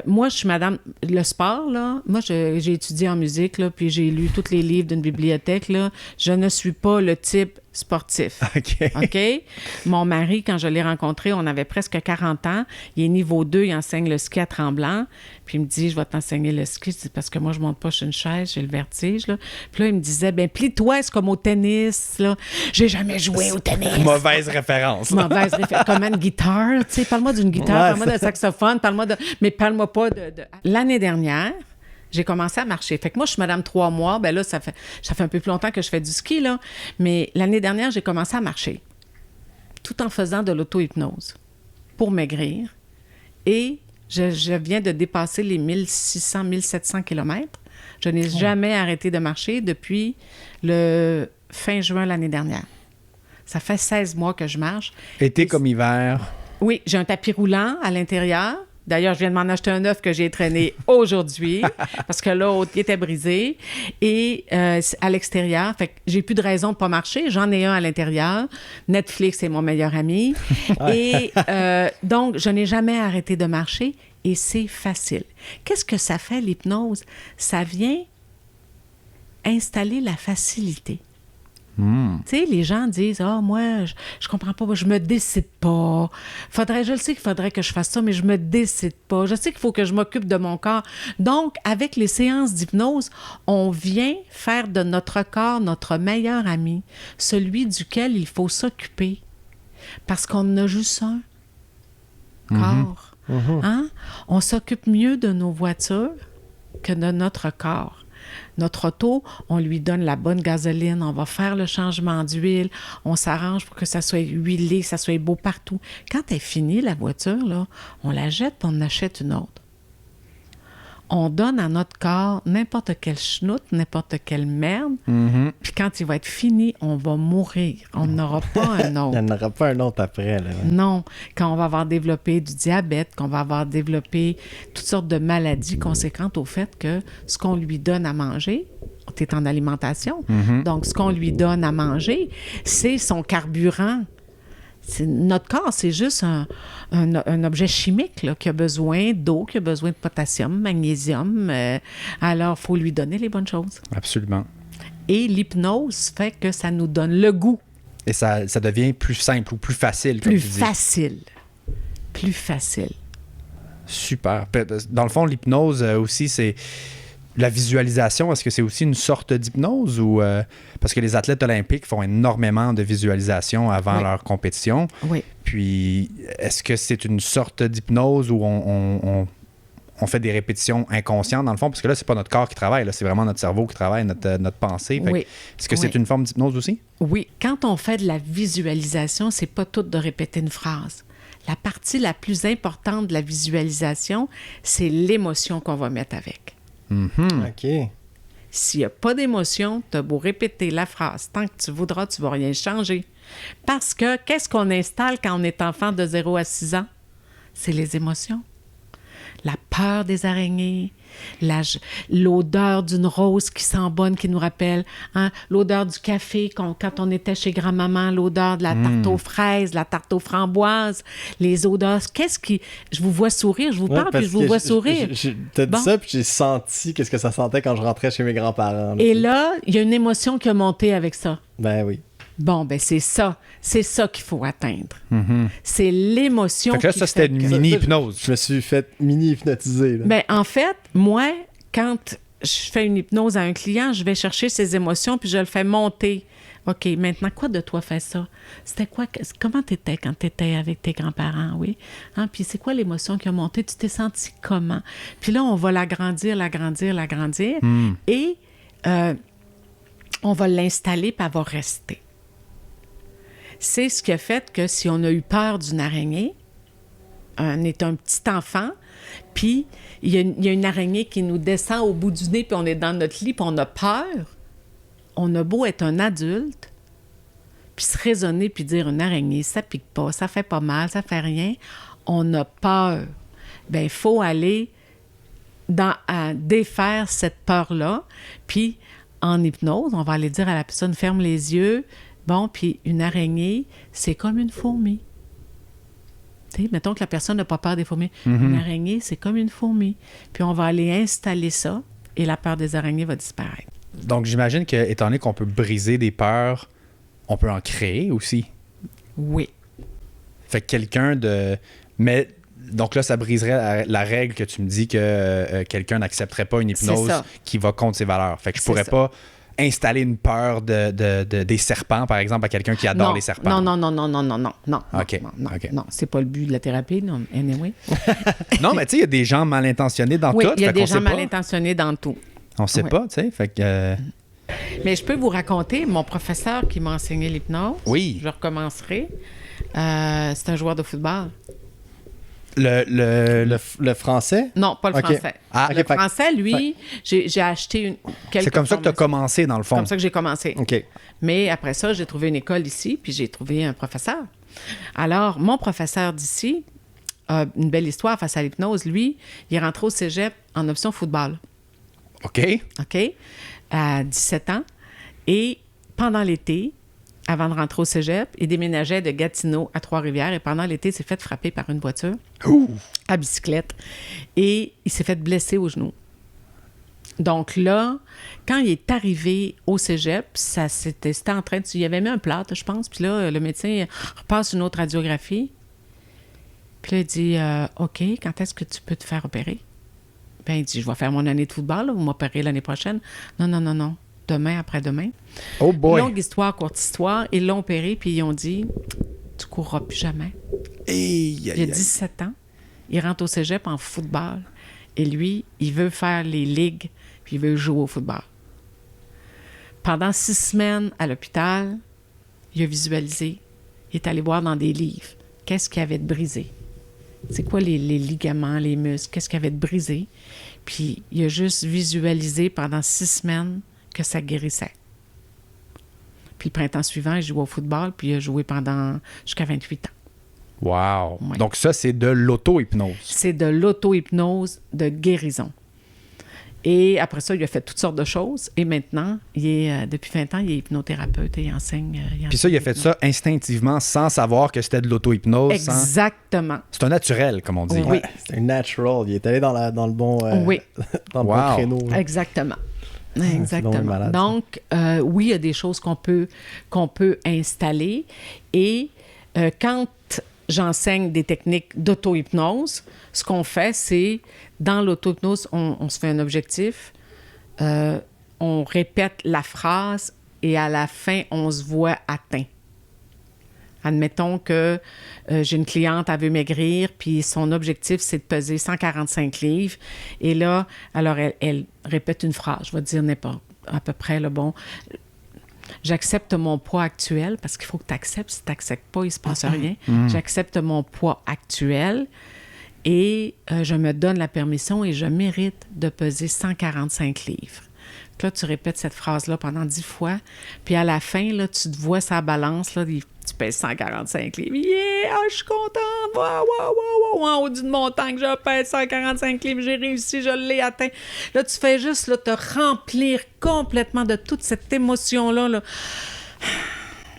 Moi, je suis madame... Le sport, là, moi, j'ai étudié en musique, là, puis j'ai lu tous les livres d'une bibliothèque, là. Je ne suis pas le type sportif. OK? Mon mari, quand je l'ai rencontré, on avait presque 40 ans. Il est niveau 2, il enseigne le ski à Tremblant. Puis il me dit, je vais t'enseigner le ski. Je dis, parce que moi, je monte pas sur une chaise, j'ai le vertige, là. Puis là, il me disait, plie-toi, c'est comme au tennis, là. J'ai jamais joué au tennis. Mauvaise référence. Comme une guitare, tu sais. Parle-moi d'une guitare, parle-moi d'un saxophone, mais parle-moi pas de... L'année dernière, j'ai commencé à marcher. Fait que moi, je suis madame 3 mois. Ben là, ça fait un peu plus longtemps que je fais du ski, là. Mais l'année dernière, j'ai commencé à marcher tout en faisant de l'auto-hypnose pour maigrir. Et je viens de dépasser les 1600, 1700 kilomètres. Je n'ai jamais arrêté de marcher depuis le fin juin l'année dernière. Ça fait 16 mois que je marche. Été comme hiver. Oui, j'ai un tapis roulant à l'intérieur. D'ailleurs, je viens de m'en acheter un neuf que j'ai traîné aujourd'hui parce que l'autre, il était brisé. Et à l'extérieur, fait que j'ai plus de raison de ne pas marcher. J'en ai un à l'intérieur. Netflix est mon meilleur ami. Et donc, je n'ai jamais arrêté de marcher. Et c'est facile. Qu'est-ce que ça fait, l'hypnose? Ça vient installer la facilité. Tu sais, les gens disent « Ah, moi, je comprends pas, je me décide pas. Je le sais qu'il faudrait que je fasse ça, mais je me décide pas. Je sais qu'il faut que je m'occupe de mon corps. » Donc, avec les séances d'hypnose, on vient faire de notre corps notre meilleur ami, celui duquel il faut s'occuper. Parce qu'on en a juste un corps. Hein? On s'occupe mieux de nos voitures que de notre corps. Notre auto, on lui donne la bonne gasoline, on va faire le changement d'huile, on s'arrange pour que ça soit huilé, que ça soit beau partout. Quand elle est finie, la voiture, là, on la jette et on en achète une autre. On donne à notre corps n'importe quelle chenoute, n'importe quelle merde, puis quand il va être fini, on va mourir. On n'aura pas un autre. Il n'y en aura pas un autre après. Là, ouais. Non, quand on va avoir développé du diabète, qu'on va avoir développé toutes sortes de maladies conséquentes au fait que ce qu'on lui donne à manger, tu es en alimentation, donc ce qu'on lui donne à manger, c'est son carburant. Notre corps, c'est juste un objet chimique là, qui a besoin d'eau, qui a besoin de potassium, magnésium. Alors, il faut lui donner les bonnes choses. Absolument. Et l'hypnose fait que ça nous donne le goût. Et ça devient plus simple ou plus facile, comme Plus tu dis. facile. Plus facile. Super. Dans le fond, l'hypnose aussi, c'est la visualisation. Est-ce que c'est aussi une sorte d'hypnose ou parce que les athlètes olympiques font énormément de visualisation avant leur compétition. Oui. Puis, est-ce que c'est une sorte d'hypnose où on fait des répétitions inconscientes dans le fond? Parce que là, c'est pas notre corps qui travaille, là, c'est vraiment notre cerveau qui travaille, notre pensée. Fait Oui. Est-ce que c'est une forme d'hypnose aussi? Oui. Quand on fait de la visualisation, c'est pas tout de répéter une phrase. La partie la plus importante de la visualisation, c'est l'émotion qu'on va mettre avec. OK. S'il n'y a pas d'émotion, tu as beau répéter la phrase. Tant que tu voudras, tu ne vas rien changer. Parce que qu'est-ce qu'on installe quand on est enfant de 0 à 6 ans? C'est les émotions. La peur des araignées, l'odeur d'une rose qui sent bonne, qui nous rappelle, hein, l'odeur du café quand on était chez grand-maman, l'odeur de la tarte aux fraises, la tarte aux framboises, les odeurs. Je vous vois sourire, je vous parle, puis je vous vois sourire. T'as dit ça, puis j'ai senti qu'est-ce que ça sentait quand je rentrais chez mes grands-parents. Et là, il y a une émotion qui a monté avec ça. Ben oui. Bon, ben c'est ça qu'il faut atteindre. C'est l'émotion. Fait que là, ça, c'était une mini-hypnose. Je me suis fait mini-hypnotiser. Là. Ben, en fait, moi, quand je fais une hypnose à un client, je vais chercher ses émotions puis je le fais monter. OK, maintenant, quoi de toi fait ça? C'était quoi? Comment t'étais quand t'étais avec tes grands-parents, oui? Hein? Puis c'est quoi l'émotion qui a monté? Tu t'es senti comment? Puis là, on va l'agrandir et on va l'installer puis elle va rester. C'est ce qui a fait que si on a eu peur d'une araignée, on est un petit enfant, puis il y a une araignée qui nous descend au bout du nez, puis on est dans notre lit, puis on a peur. On a beau être un adulte, puis se raisonner, puis dire une araignée, ça pique pas, ça fait pas mal, ça fait rien. On a peur. Bien, il faut aller à défaire cette peur-là, puis en hypnose, on va aller dire à la personne, ferme les yeux. Bon, puis une araignée, c'est comme une fourmi. Tu sais, mettons que la personne n'a pas peur des fourmis. Une araignée, c'est comme une fourmi. Puis on va aller installer ça et la peur des araignées va disparaître. Donc, j'imagine que, étant donné qu'on peut briser des peurs, on peut en créer aussi. Oui. Fait que quelqu'un de... Mais donc là, ça briserait la règle que tu me dis que quelqu'un n'accepterait pas une hypnose qui va contre ses valeurs. Fait que je pourrais pas installer une peur des serpents, par exemple, à quelqu'un qui adore les serpents. Non. OK. Non, c'est pas le but de la thérapie, non. Anyway. Non, mais tu sais, il y a des gens mal intentionnés dans tout. Oui, il y a des gens mal intentionnés dans tout. On sait pas, tu sais. Fait que... Mais je peux vous raconter, mon professeur qui m'a enseigné l'hypnose, je recommencerai, c'est un joueur de football. Le français? Non, pas le français. Le français, lui, j'ai acheté quelques C'est comme ça que tu as commencé, dans le fond. C'est comme ça que j'ai commencé. OK. Mais après ça, j'ai trouvé une école ici, puis j'ai trouvé un professeur. Alors, mon professeur d'ici a une belle histoire face à l'hypnose. Lui, il est rentré au cégep en option football. OK. À 17 ans. Et pendant l'été, avant de rentrer au cégep. Il déménageait de Gatineau à Trois-Rivières et pendant l'été, il s'est fait frapper par une voiture à bicyclette et il s'est fait blesser au genou. Donc là, quand il est arrivé au cégep, c'était en train de... Il avait mis un plâtre, je pense, puis là, le médecin repasse une autre radiographie. Puis là, il dit « OK, quand est-ce que tu peux te faire opérer? » Ben, il dit « Je vais faire mon année de football, là, vous m'opérez l'année prochaine. » Non. Demain, après-demain. Oh boy! Longue histoire, courte histoire. Ils l'ont opéré, puis ils ont dit « Tu courras plus jamais. » Il a 17 ans. Il rentre au cégep en football. Et lui, il veut faire les ligues, puis il veut jouer au football. Pendant 6 semaines à l'hôpital, il a visualisé. Il est allé voir dans des livres. Qu'est-ce qui avait de brisé? C'est quoi les ligaments, les muscles? Qu'est-ce qui avait de brisé? Puis il a juste visualisé pendant 6 semaines que ça guérissait. Puis le printemps suivant, il jouait au football, puis il a joué jusqu'à 28 ans. Wow! Ouais. Donc ça, c'est de l'auto-hypnose. C'est de l'auto-hypnose de guérison. Et après ça, il a fait toutes sortes de choses. Et maintenant, depuis 20 ans, il est hypnothérapeute et il enseigne. Puis ça, il a fait ça instinctivement, sans savoir que c'était de l'auto-hypnose. Exactement. C'est un naturel, comme on dit. Oui. C'est un natural. Il est allé dans le bon, Oui. dans le bon créneau. là. Exactement. C'est Exactement. donc malade, ça. Donc, oui, il y a des choses qu'on peut installer. Et quand j'enseigne des techniques d'auto-hypnose, ce qu'on fait, c'est, dans l'auto-hypnose, on se fait un objectif, on répète la phrase et à la fin, on se voit atteint. Admettons que j'ai une cliente, elle veut maigrir, puis son objectif, c'est de peser 145 livres. Et là, alors, elle répète une phrase. Je vais dire n'importe, à peu près, là, bon, j'accepte mon poids actuel, parce qu'il faut que tu acceptes. Si tu n'acceptes pas, il ne se passe rien. J'accepte mon poids actuel et je me donne la permission et je mérite de peser 145 livres. Là, tu répètes cette phrase-là pendant 10 fois. Puis à la fin, là, tu te vois sa balance, là, tu pèses 145 livres. Yeah! Je suis contente! Wow! En haut d'une montagne, je pèse 145 livres, j'ai réussi, je l'ai atteint. Là, tu fais juste là, te remplir complètement de toute cette émotion-là. Là.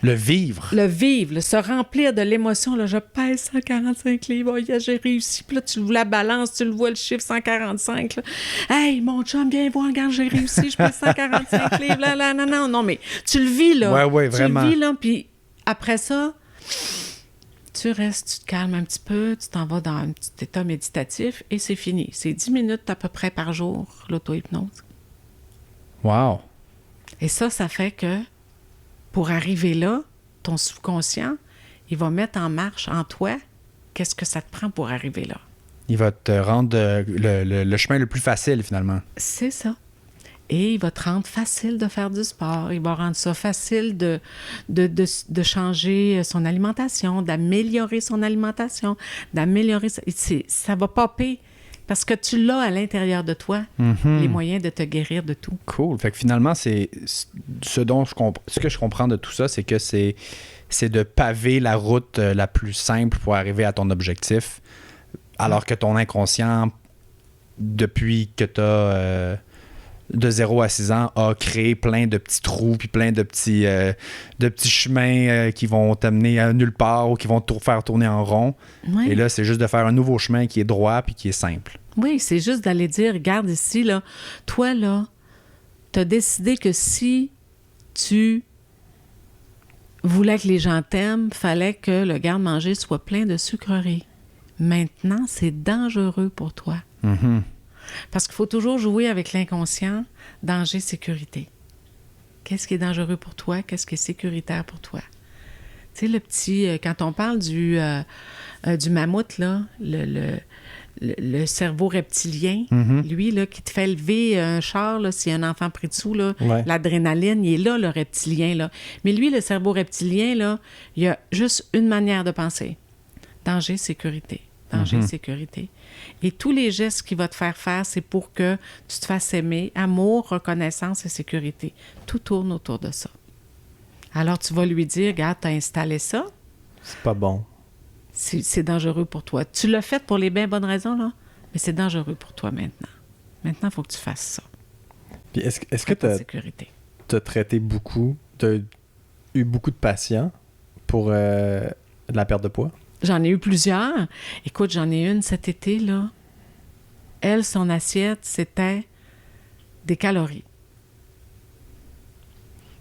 Le vivre. Le vivre, se remplir de l'émotion. Là, je pèse 145 livres, oh, yeah, j'ai réussi. Puis là, tu vois la balance, tu le vois le chiffre 145. Là. Hey, mon chum, viens voir, regarde, j'ai réussi, je pèse 145 livres. Là, non, mais tu le vis, là. Ouais, vraiment. Tu le vis, là, puis après ça, tu restes, tu te calmes un petit peu, tu t'en vas dans un petit état méditatif et c'est fini. C'est 10 minutes à peu près par jour, l'auto-hypnose. Wow! Et ça fait que pour arriver là, ton subconscient, il va mettre en marche en toi qu'est-ce que ça te prend pour arriver là. Il va te rendre le chemin le plus facile, finalement. C'est ça. Et il va te rendre facile de faire du sport. Il va rendre ça facile de changer son alimentation, d'améliorer son alimentation, d'améliorer... Ça va popper parce que tu l'as à l'intérieur de toi, les moyens de te guérir de tout. Cool. Fait que finalement, c'est ce que je comprends de tout ça, c'est que c'est de paver la route la plus simple pour arriver à ton objectif, alors que ton inconscient, depuis que tu as de 0 à 6 ans, a créé plein de petits trous puis plein de petits chemins qui vont t'amener à nulle part ou qui vont te faire tourner en rond. Ouais. Et là, c'est juste de faire un nouveau chemin qui est droit puis qui est simple. Oui, c'est juste d'aller dire, regarde ici, là, toi, là, tu as décidé que si tu voulais que les gens t'aiment, fallait que le garde-manger soit plein de sucreries. Maintenant, c'est dangereux pour toi. Mm-hmm. Parce qu'il faut toujours jouer avec l'inconscient, danger, sécurité. Qu'est-ce qui est dangereux pour toi? Qu'est-ce qui est sécuritaire pour toi? Tu sais, le petit... quand on parle du mammouth, là, le cerveau reptilien, lui, là, qui te fait lever un char, là, s'il y a un enfant pris dessous, là, l'adrénaline, il est là, le reptilien, là. Mais lui, le cerveau reptilien, là, il y a juste une manière de penser. Danger, sécurité. Danger, sécurité. Et tous les gestes qu'il va te faire, c'est pour que tu te fasses aimer. Amour, reconnaissance et sécurité. Tout tourne autour de ça. Alors, tu vas lui dire, regarde, tu as installé ça. C'est pas bon. C'est dangereux pour toi. Tu l'as fait pour les bien bonnes raisons, là, mais c'est dangereux pour toi maintenant. Maintenant, il faut que tu fasses ça. Puis est-ce que tu as sécurité. T'as traité beaucoup, t'as eu beaucoup de patients pour la perte de poids? J'en ai eu plusieurs. Écoute, j'en ai une cet été, là. Elle, son assiette, c'était des calories.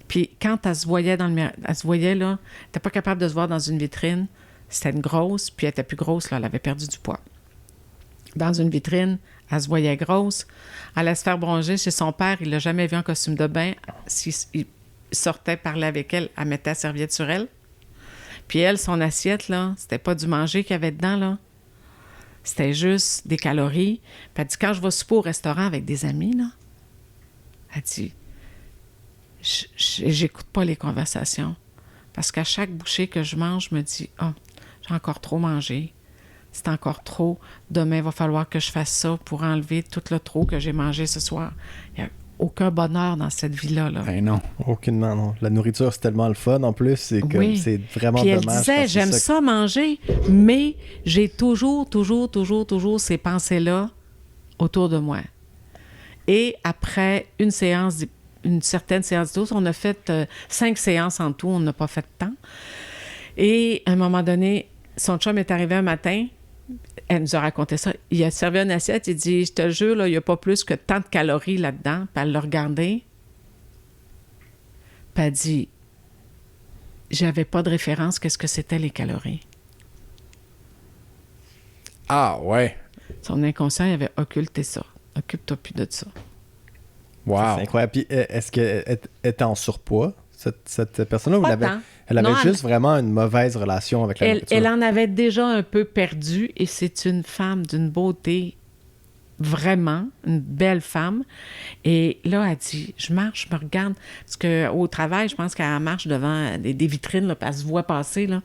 Puis quand elle se voyait dans le miroir, elle se voyait, là, elle n'était pas capable de se voir dans une vitrine. C'était une grosse, puis elle était plus grosse, là, elle avait perdu du poids. Dans une vitrine, elle se voyait grosse. Elle allait se faire bronzer chez son père. Il l'a jamais vu en costume de bain. S'il sortait parler avec elle, elle mettait la serviette sur elle. Puis elle, son assiette, là, c'était pas du manger qu'il y avait dedans, là. C'était juste des calories. Puis elle dit, quand je vais souper au restaurant avec des amis, là, elle dit, j'écoute pas les conversations. Parce qu'à chaque bouchée que je mange, je me dis, j'ai encore trop mangé. C'est encore trop. Demain, il va falloir que je fasse ça pour enlever tout le trop que j'ai mangé ce soir. Il n'y a aucun bonheur dans cette vie-là. Là. Ben non. Aucunement, non. La nourriture, c'est tellement le fun en plus. C'est que c'est vraiment Puis elle dommage. disait, j'aime ça manger, mais j'ai toujours ces pensées-là autour de moi. Et après une certaine séance d'hypnose, on a fait 5 séances en tout, on n'a pas fait de temps. Et à un moment donné, son chum est arrivé un matin, elle nous a raconté ça. Il a servi une assiette, il dit, je te jure, là, il n'y a pas plus que tant de calories là-dedans. Puis elle l'a regardé. Puis elle dit, j'avais pas de référence, qu'est-ce que c'était les calories. Ah, ouais. Son inconscient, il avait occulté ça. Occupe-toi plus de ça. Wow. C'est incroyable. Puis est-ce qu'elle était en surpoids, cette personne-là? Pas Ou tant. elle avait Non, juste vraiment une mauvaise relation avec la nourriture? Elle en avait déjà un peu perdu et c'est une femme d'une beauté, vraiment, une belle femme. Et là, elle dit, je marche, je me regarde. Parce qu'au travail, je pense qu'elle marche devant des vitrines, là, puis elle se voit passer. Là.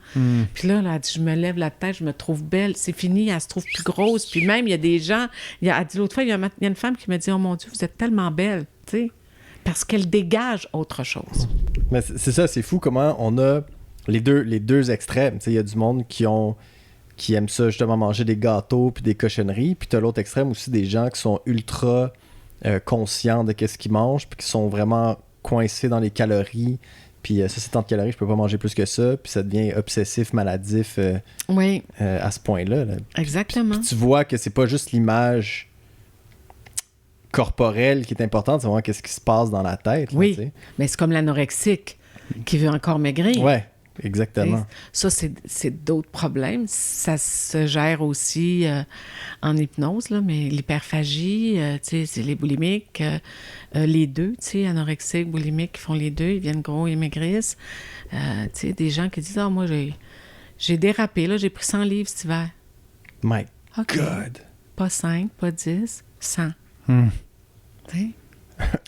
Puis là, elle dit, je me lève la tête, je me trouve belle. C'est fini, elle se trouve plus grosse. Puis même, il y a des gens... Elle dit l'autre fois, il y a une femme qui me dit, oh mon Dieu, vous êtes tellement belle, tu sais. Parce qu'elle dégage autre chose. Mais c'est ça, c'est fou comment on a les deux extrêmes. Il y a du monde qui aime ça, justement, manger des gâteaux puis des cochonneries. Puis tu as l'autre extrême aussi, des gens qui sont ultra conscients de ce qu'ils mangent puis qui sont vraiment coincés dans les calories. Puis ça, c'est tant de calories, je peux pas manger plus que ça. Puis ça devient obsessif, maladif Oui. À ce point-là. Là. Exactement. Puis tu vois que c'est pas juste l'image corporelle qui est importante, c'est vraiment qu'est-ce qui se passe dans la tête. Là, oui, t'sais. mais c'est comme l'anorexique qui veut encore maigrir. Ouais, exactement. Ça, c'est d'autres problèmes. Ça se gère aussi en hypnose, là, mais l'hyperphagie, c'est les boulimiques, les deux, anorexiques, boulimiques qui font les deux, ils viennent gros et maigrissent. Des gens qui disent « Ah, moi, j'ai dérapé, là, j'ai pris 100 livres cet hiver. » My OK. God! Pas 5, pas 10, 100.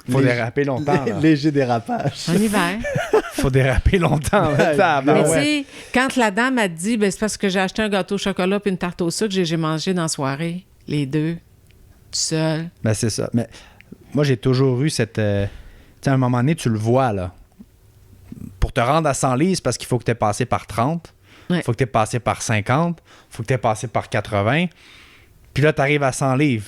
Faut déraper longtemps. Là. Léger dérapage. En hiver. Faut déraper longtemps. Là. Mais tu sais, quand la dame a dit, c'est parce que j'ai acheté un gâteau au chocolat puis une tarte au sucre, j'ai mangé dans la soirée, les deux, tout seul. Ben, c'est ça. Mais moi, j'ai toujours eu cette... tu sais, à un moment donné, tu le vois, là. Pour te rendre à 100 livres, c'est parce qu'il faut que tu aies passé par 30. Il faut que tu aies passé par 50. Il faut que tu aies passé par 80. Puis là, tu arrives à 100 livres.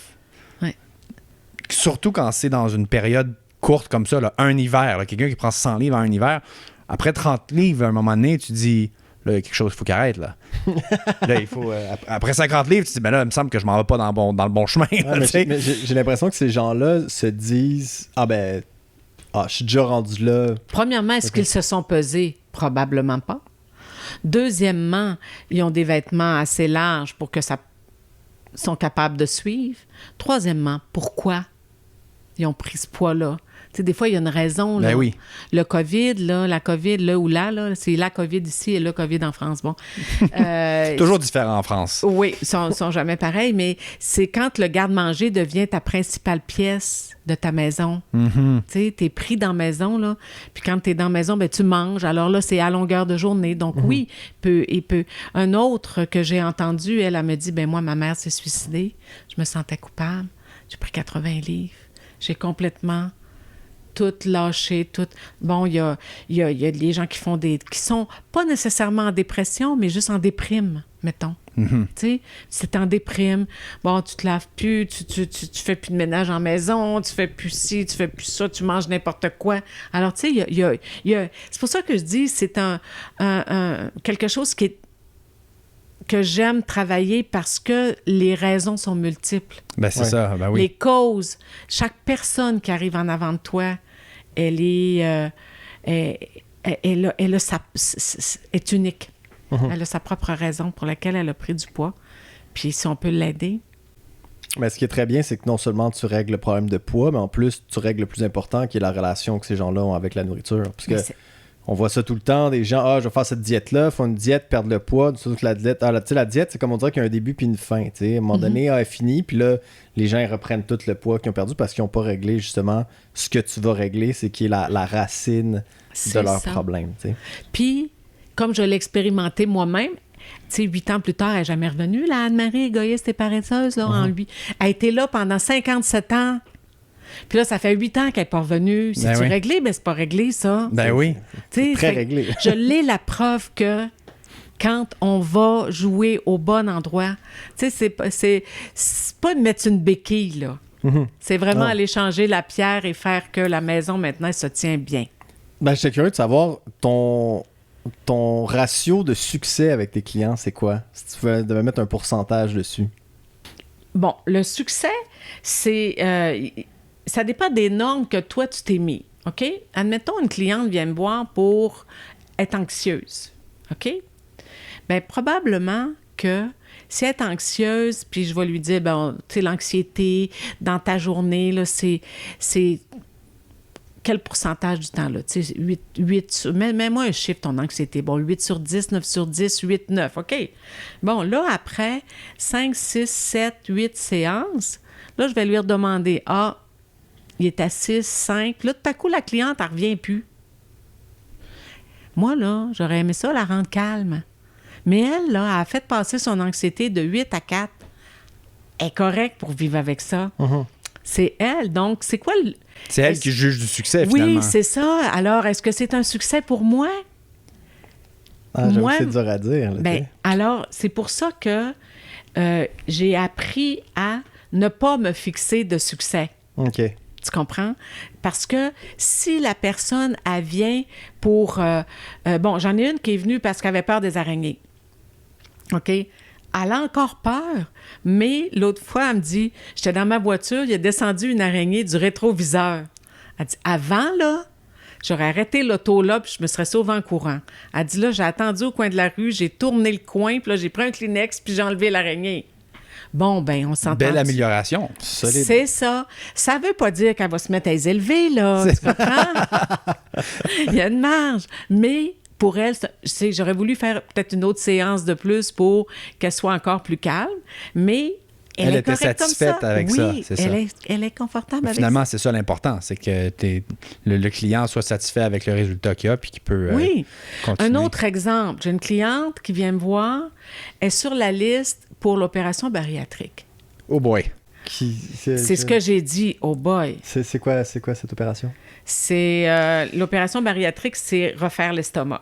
Surtout quand c'est dans une période courte comme ça, là, un hiver. Là, quelqu'un qui prend 100 livres en un hiver, après 30 livres, à un moment donné, tu dis, là, il y a quelque chose qu'il faut qu'il arrête. Là, là il faut, après 50 livres, tu dis, ben là, il me semble que je m'en vais pas dans le bon chemin. Là, mais j'ai l'impression que ces gens-là se disent, je suis déjà rendu là. Premièrement, est-ce qu'ils se sont pesés? Probablement pas. Deuxièmement, ils ont des vêtements assez larges pour que ça sont capables de suivre. Troisièmement, pourquoi ils ont pris ce poids-là? Tu sais, des fois, il y a une raison. Là. Ben oui. Le COVID, là, la COVID, là ou là, c'est la COVID ici et le COVID en France. Bon. C'est toujours différent en France. Oui, ils sont jamais pareils, mais c'est quand le garde-manger devient ta principale pièce de ta maison. Mm-hmm. Tu sais, t'es pris dans la maison, là. Puis quand t'es dans la maison, ben tu manges. Alors là, c'est à longueur de journée. Donc oui, peu. Un autre que j'ai entendu, elle me dit, ben moi, ma mère s'est suicidée. Je me sentais coupable. J'ai pris 80 livres. J'ai complètement tout lâché, tout... Bon, il y a des gens qui sont pas nécessairement en dépression, mais juste en déprime, mettons. Mhm. Tu sais, c'est en déprime. Bon, tu te laves plus, tu fais plus de ménage en maison, tu fais plus ci, tu fais plus ça, tu manges n'importe quoi. Alors, tu sais, c'est pour ça que je dis, c'est quelque chose que j'aime travailler parce que les raisons sont multiples. Ben, c'est Ouais. ça. Ben oui. Les causes, chaque personne qui arrive en avant de toi, elle est unique. Elle a sa propre raison pour laquelle elle a pris du poids. Puis si on peut l'aider. Mais ce qui est très bien, c'est que non seulement tu règles le problème de poids, mais en plus, tu règles le plus important, qui est la relation que ces gens-là ont avec la nourriture. Parce Mais que c'est- on voit ça tout le temps, des gens, je vais faire cette diète-là, font une diète, perdent le poids, surtout que la diète, la diète, c'est comme on dirait qu'il y a un début puis une fin, tu sais. À un moment donné, elle est finie, puis là, les gens, ils reprennent tout le poids qu'ils ont perdu parce qu'ils n'ont pas réglé, justement, ce que tu vas régler, c'est qui est la racine de c'est leur ça. problème, tu sais. Puis, comme je l'ai expérimenté moi-même, tu sais, 8 ans plus tard, elle n'est jamais revenue, la Anne-Marie égoïste et paresseuse, là, en lui. Elle a été là pendant 57 ans. Puis là, ça fait 8 ans qu'elle n'est pas revenue. C'est-tu oui. réglé? Ben, c'est pas réglé, ça. Ben oui. Tu sais, Très fait que réglé. Je l'ai la preuve que quand on va jouer au bon endroit, tu sais, c'est pas de mettre une béquille, là. C'est vraiment Non. aller changer la pierre et faire que la maison, maintenant, elle se tient bien. Ben, j'étais curieux de savoir ton ratio de succès avec tes clients, c'est quoi? Si tu devais mettre un pourcentage dessus. Bon, le succès, c'est... ça dépend des normes que toi, tu t'es mis, OK? Admettons, une cliente vient me voir pour être anxieuse, OK? Bien, probablement que si elle est anxieuse, puis je vais lui dire, ben, tu sais, l'anxiété dans ta journée, là, c'est quel pourcentage du temps, là? Tu sais, 8 sur... Mets-moi un chiffre, ton anxiété. Bon, 8 sur 10, 9 sur 10, 8, 9, OK. Bon, là, après 5, 6, 7, 8 séances, là, je vais lui redemander, il est à 6, 5. Là, tout à coup, la cliente, elle ne revient plus. Moi, là, j'aurais aimé ça, la rendre calme. Mais elle, là, elle a fait passer son anxiété de 8 à 4. Elle est correcte pour vivre avec ça. C'est elle. Donc, c'est quoi le... C'est elle qui juge du succès, finalement. Oui, c'est ça. Alors, est-ce que c'est un succès pour moi? Ah, j'avoue Moi, que c'est dur à dire. Là, tu Ben, sais. alors, c'est pour ça que j'ai appris à ne pas me fixer de succès. OK. Tu comprends? Parce que si la personne, elle vient pour... bon, j'en ai une qui est venue parce qu'elle avait peur des araignées. OK? Elle a encore peur, mais l'autre fois, elle me dit, j'étais dans ma voiture, il a descendu une araignée du rétroviseur. Elle dit, avant, là, j'aurais arrêté l'auto là, puis je me serais sauvée en courant. Elle dit, là, j'ai attendu au coin de la rue, j'ai tourné le coin, puis là, j'ai pris un Kleenex, puis j'ai enlevé l'araignée. Bon, ben, on s'entend. Belle amélioration. Solide. C'est ça. Ça veut pas dire qu'elle va se mettre à les élever, là. Tu comprends? Il y a une marge. Mais pour elle, j'aurais voulu faire peut-être une autre séance de plus pour qu'elle soit encore plus calme, mais Elle est était correcte comme satisfaite avec ça, Oui, c'est ça. elle est confortable avec Finalement, ça. c'est ça l'important, c'est que le client soit satisfait avec le résultat qu'il a puis qu'il peut Oui. continuer. Un autre exemple, j'ai une cliente qui vient me voir, est sur la liste pour l'opération bariatrique. Oh boy. C'est ce que j'ai dit, oh boy. C'est quoi cette opération? C'est l'opération bariatrique, c'est refaire l'estomac.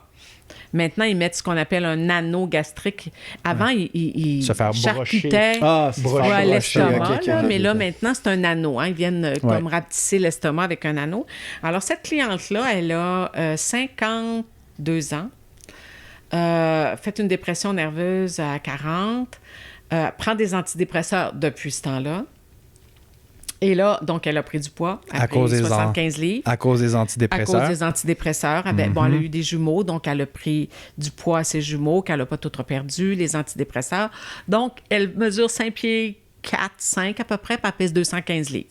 Maintenant, ils mettent ce qu'on appelle un anneau gastrique. Avant, ils Se faire charcutaient c'est brocher. ouais, l'estomac, ok, ok, là, ok, mais là, ok. maintenant, c'est un anneau. Hein. Ils viennent comme rapetisser l'estomac avec un anneau. Alors, cette cliente-là, elle a 52 ans, fait une dépression nerveuse à 40, prend des antidépresseurs depuis ce temps-là. Et là, donc, elle a pris du poids. Elle a pris 75 livres. À cause des À antidépresseurs. cause des antidépresseurs. Bon, elle a eu des jumeaux, donc elle a pris du poids à ses jumeaux, qu'elle n'a pas tout perdu, les antidépresseurs. Donc, elle mesure 5 pieds 4, 5 à peu près, puis elle pèse 215 livres.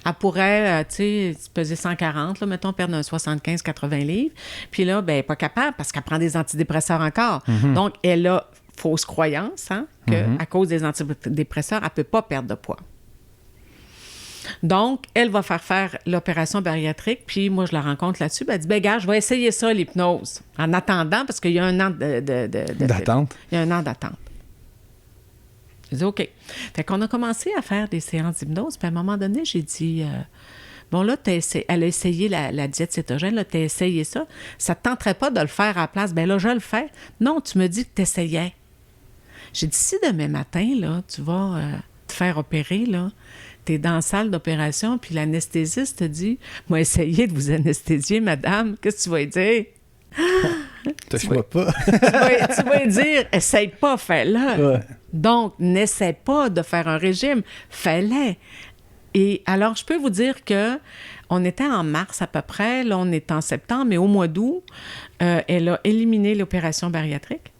Elle pourrait, tu sais, peser 140, là, mettons, perdre un 75-80 livres. Puis là, ben, elle n'est pas capable parce qu'elle prend des antidépresseurs encore. Donc, elle a fausse croyance, hein, qu'à cause des antidépresseurs, elle ne peut pas perdre de poids. Donc, elle va faire l'opération bariatrique, puis moi, je la rencontre là-dessus. Elle dit, ben gars, je vais essayer ça, l'hypnose, en attendant, parce qu'il y a un an D'attente. Il y a un an d'attente. J'ai dit, OK. Fait qu'on a commencé à faire des séances d'hypnose, puis à un moment donné, j'ai dit, bon, là, elle a essayé la diète cétogène, là, t'as essayé ça. Ça te tenterait pas de le faire à la place? Ben là, je le fais. Non, tu me dis que t'essayais. J'ai dit, si demain matin, là, tu vas te faire opérer, là, t'es dans la salle d'opération, puis l'anesthésiste te dit, moi, essayez de vous anesthésier, madame. Qu'est-ce que tu vas lui dire? Touche-moi pas. Tu vas lui dire, essaye pas, fais-le. Ouais. Donc, n'essaie pas de faire un régime, fais-le. Et alors, je peux vous dire que on était en mars à peu près, là, on est en septembre, mais au mois d'août, elle a éliminé l'opération bariatrique.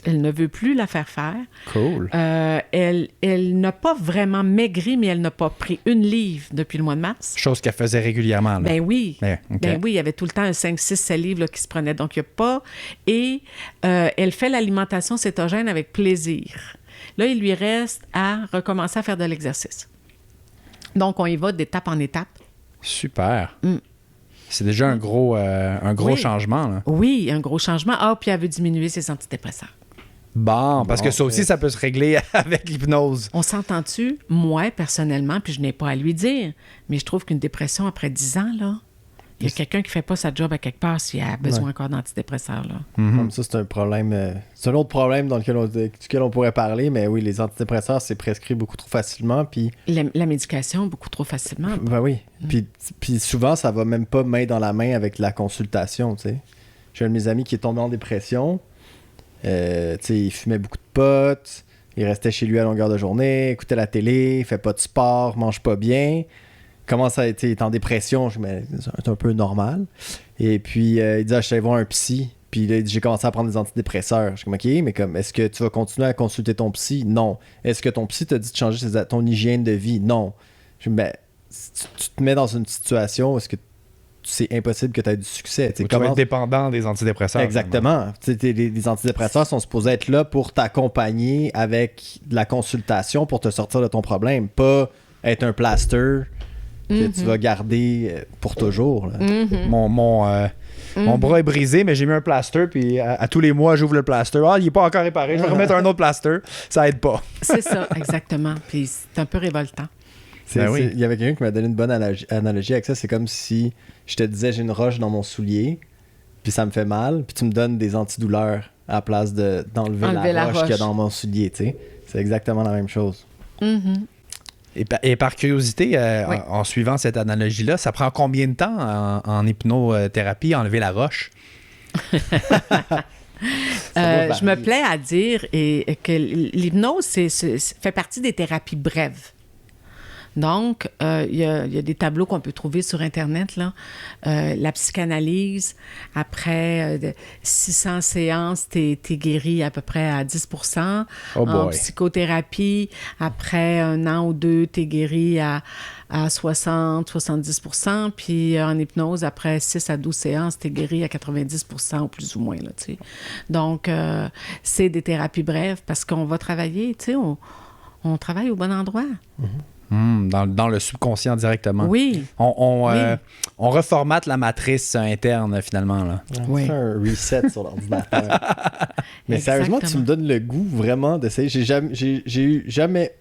Elle ne veut plus la faire faire. Cool. Elle n'a pas vraiment maigri, mais elle n'a pas pris 1 livre depuis le mois de mars. Chose qu'elle faisait régulièrement. Là. Ben oui. Ouais, OK. Ben oui, il y avait tout le temps un 5, 6, 7 livres là, qui se prenaient. Donc, il n'y a pas... Et elle fait l'alimentation cétogène avec plaisir. Là, il lui reste à recommencer à faire de l'exercice. Donc, on y va d'étape en étape. Super. Mm. C'est déjà un gros Oui. changement. Là. Oui, un gros changement. Ah, puis elle veut diminuer ses antidépresseurs. Bon, parce Bon, que ça aussi, ça peut se régler avec l'hypnose. On s'entend-tu? Moi, personnellement, puis je n'ai pas à lui dire, mais je trouve qu'une dépression après 10 ans, là, il y a quelqu'un qui ne fait pas sa job à quelque part s'il a besoin encore d'antidépresseurs, là. Comme ça, c'est un problème. C'est un autre problème duquel on pourrait parler, mais oui, les antidépresseurs, c'est prescrit beaucoup trop facilement. Puis, La médication, beaucoup trop facilement. ben oui. Puis souvent, ça va même pas main dans la main avec la consultation, tu sais. J'ai un de mes amis qui est tombé en dépression. Tu sais, il fumait beaucoup de potes. Il restait chez lui à longueur de journée, écoutait la télé, fait pas de sport, mange pas bien. Commence à être en dépression, c'est un peu normal. Et puis, il dit, je suis allé voir un psy. Puis là, j'ai commencé à prendre des antidépresseurs. Je suis comme, OK, mais comme, est-ce que tu vas continuer à consulter ton psy? Non. Est-ce que ton psy t'a dit de changer ton hygiène de vie? Non. Je me dis, tu te mets dans une situation où est-ce que c'est impossible que tu aies du succès. Tu vas être dépendant des antidépresseurs. Exactement. Les antidépresseurs sont supposés être là pour t'accompagner avec de la consultation pour te sortir de ton problème, pas être un plaster que tu vas garder pour toujours. Là. Mon bras est brisé, mais j'ai mis un plaster, puis à tous les mois, j'ouvre le plaster. Ah, il n'est pas encore réparé, je vais remettre un autre plaster. Ça aide pas. C'est ça, exactement. Puis c'est un peu révoltant. Oui. Il y avait quelqu'un qui m'a donné une bonne analogie avec ça. C'est comme si je te disais, j'ai une roche dans mon soulier, puis ça me fait mal, puis tu me donnes des antidouleurs à la place d'enlever la roche qu'il y a dans mon soulier. T'sais. C'est exactement la même chose. Mm-hmm. Et par curiosité, Oui. en suivant cette analogie-là, ça prend combien de temps en hypnothérapie, enlever la roche? Je me plais à dire que l'hypnose fait partie des thérapies brèves. Donc, il y a des tableaux qu'on peut trouver sur Internet, là. La psychanalyse, après 600 séances, t'es guéri à peu près à 10%. Oh boy. En psychothérapie, après 1 an ou 2, t'es guéri à 60-70%. Puis en hypnose, après 6 à 12 séances, t'es guéri à 90% ou plus ou moins, là, tu sais. Donc, c'est des thérapies brèves parce qu'on va travailler, tu sais, on travaille au bon endroit. Dans le subconscient directement. Oui. On reformate la matrice interne, finalement. Là. Oui. C'est un reset sur l'ordinateur. Mais sérieusement, tu me donnes le goût vraiment d'essayer. J'ai jamais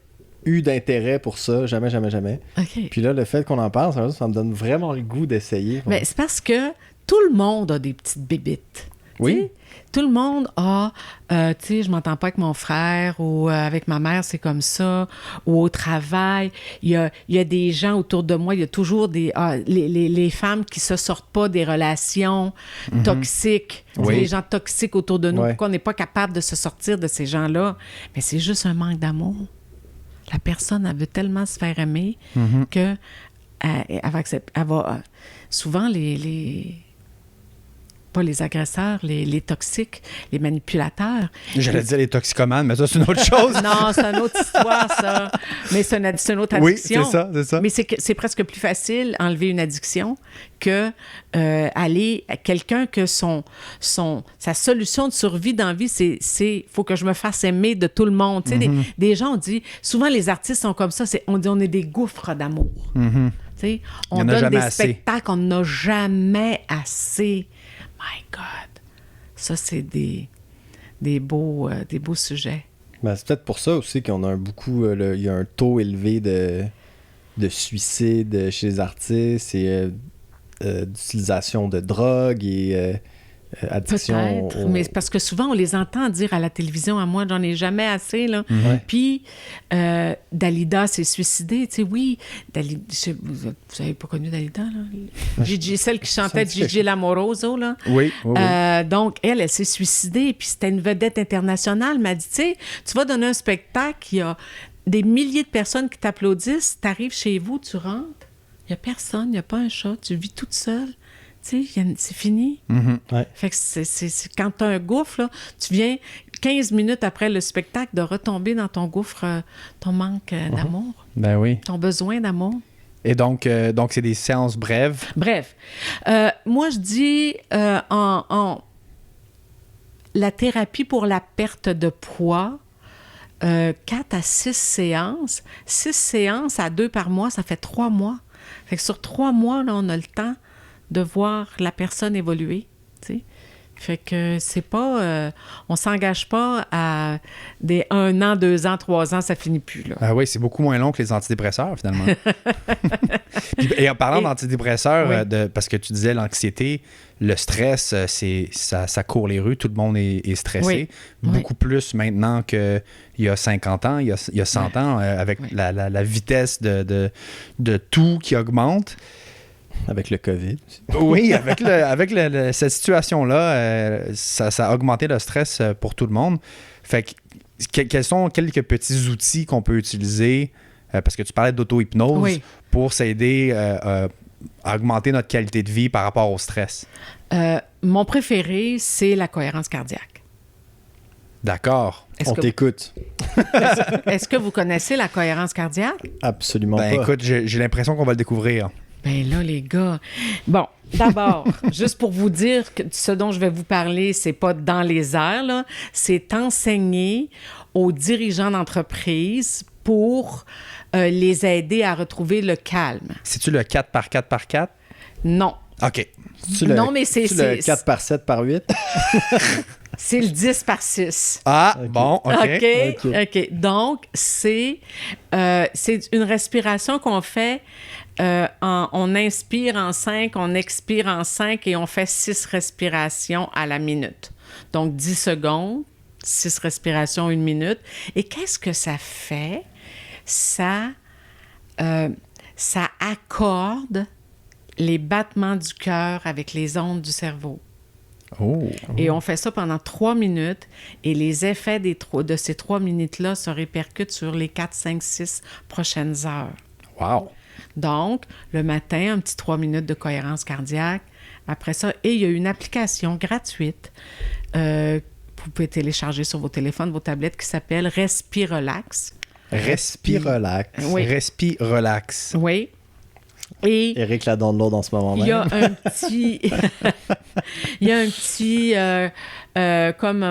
eu d'intérêt pour ça. Jamais. OK. Puis là, le fait qu'on en parle, sérieusement, ça me donne vraiment le goût d'essayer. Mais c'est parce que tout le monde a des petites bébites. Oui. T'sais? Tout le monde a, tu sais, je m'entends pas avec mon frère ou avec ma mère, c'est comme ça, ou au travail. Il y a des gens autour de moi, il y a toujours les femmes qui se sortent pas des relations toxiques, Oui. les gens toxiques autour de nous. Ouais. Pourquoi on n'est pas capable de se sortir de ces gens-là? Mais c'est juste un manque d'amour. La personne, elle veut tellement se faire aimer que elle va souvent pas les agresseurs, les toxiques, les manipulateurs. J'allais dire les toxicomanes, mais ça, c'est une autre chose. Non, c'est une autre histoire, ça. Mais c'est une autre Oui, addiction. c'est ça. Mais c'est presque plus facile enlever une addiction que aller à quelqu'un que sa solution de survie dans la vie, c'est faut que je me fasse aimer de tout le monde. Tu sais, des gens, on dit, souvent les artistes sont comme ça, on dit on est des gouffres d'amour. Tu sais, on donne des spectacles, on n'a jamais assez. My God! Ça, c'est des beaux sujets. Ben, c'est peut-être pour ça aussi qu'on a il y a un taux élevé de suicide chez les artistes et d'utilisation de drogue et addiction. Peut-être, mais parce que souvent, on les entend dire à la télévision, à moi, j'en ai jamais assez, là. Ouais. Puis, Dalida s'est suicidée, tu sais, oui. Vous avez pas connu Dalida, là? Gigi, celle qui chantait Gigi Lamoroso, là. Oui. Donc, elle s'est suicidée, puis c'était une vedette internationale. Elle m'a dit, tu sais, tu vas donner un spectacle, il y a des milliers de personnes qui t'applaudissent, t'arrives chez vous, tu rentres, il n'y a personne, il n'y a pas un chat, tu vis toute seule. Tu sais, c'est fini. Ouais. Fait que c'est quand tu as un gouffre, là, tu viens 15 minutes après le spectacle de retomber dans ton gouffre, ton manque d'amour, Ben oui. ton besoin d'amour. Et donc c'est des séances brèves. Bref, moi, je dis la thérapie pour la perte de poids, 4 à 6 séances. 6 séances à 2 par mois, ça fait 3 mois. Fait que sur 3 mois, là, on a le temps de voir la personne évoluer, tu sais. Fait que c'est pas... on s'engage pas à des 1 an, 2 ans, 3 ans, ça finit plus, là. Ah oui, c'est beaucoup moins long que les antidépresseurs, finalement. Et en parlant d'antidépresseurs, oui. parce que tu disais l'anxiété, le stress, ça court les rues, tout le monde est stressé. Oui. Beaucoup plus maintenant qu'il y a 50 ans, il y a 100 ans, avec la vitesse de tout qui augmente. Avec le COVID. Oui, avec cette situation-là, ça a augmenté le stress pour tout le monde. Fait que, quels sont quelques petits outils qu'on peut utiliser, parce que tu parlais d'auto-hypnose, pour s'aider à augmenter notre qualité de vie par rapport au stress? Mon préféré, c'est la cohérence cardiaque. D'accord. On t'écoute. Est-ce que vous connaissez la cohérence cardiaque? Absolument pas. Écoute, j'ai l'impression qu'on va le découvrir. Ben là, les gars. Bon, d'abord, juste pour vous dire que ce dont je vais vous parler, c'est pas dans les airs, là. C'est enseigné aux dirigeants d'entreprise pour les aider à retrouver le calme. C'est-tu le 4 par 4 par 4? Non. OK. Non, mais c'est le 4 par 7 par 8? C'est le 10 par 6. Ah, OK. bon, OK. OK. Donc, c'est une respiration qu'on fait. On inspire en 5, on expire en 5 et on fait 6 respirations à la minute. Donc, 10 secondes, 6 respirations, 1 minute. Et qu'est-ce que ça fait? Ça accorde les battements du cœur avec les ondes du cerveau. Oh. Et on fait ça pendant 3 minutes et les effets de ces 3 minutes-là se répercutent sur les 4, 5, 6 prochaines heures. Wow. Donc, le matin, un petit 3 minutes de cohérence cardiaque. Après ça, et il y a une application gratuite que vous pouvez télécharger sur vos téléphones, vos tablettes, qui s'appelle Respirelax. Respirelax. Oui. Respirelax. Oui. Et Éric la download en ce moment même. il y a un petit... il y a un petit... comme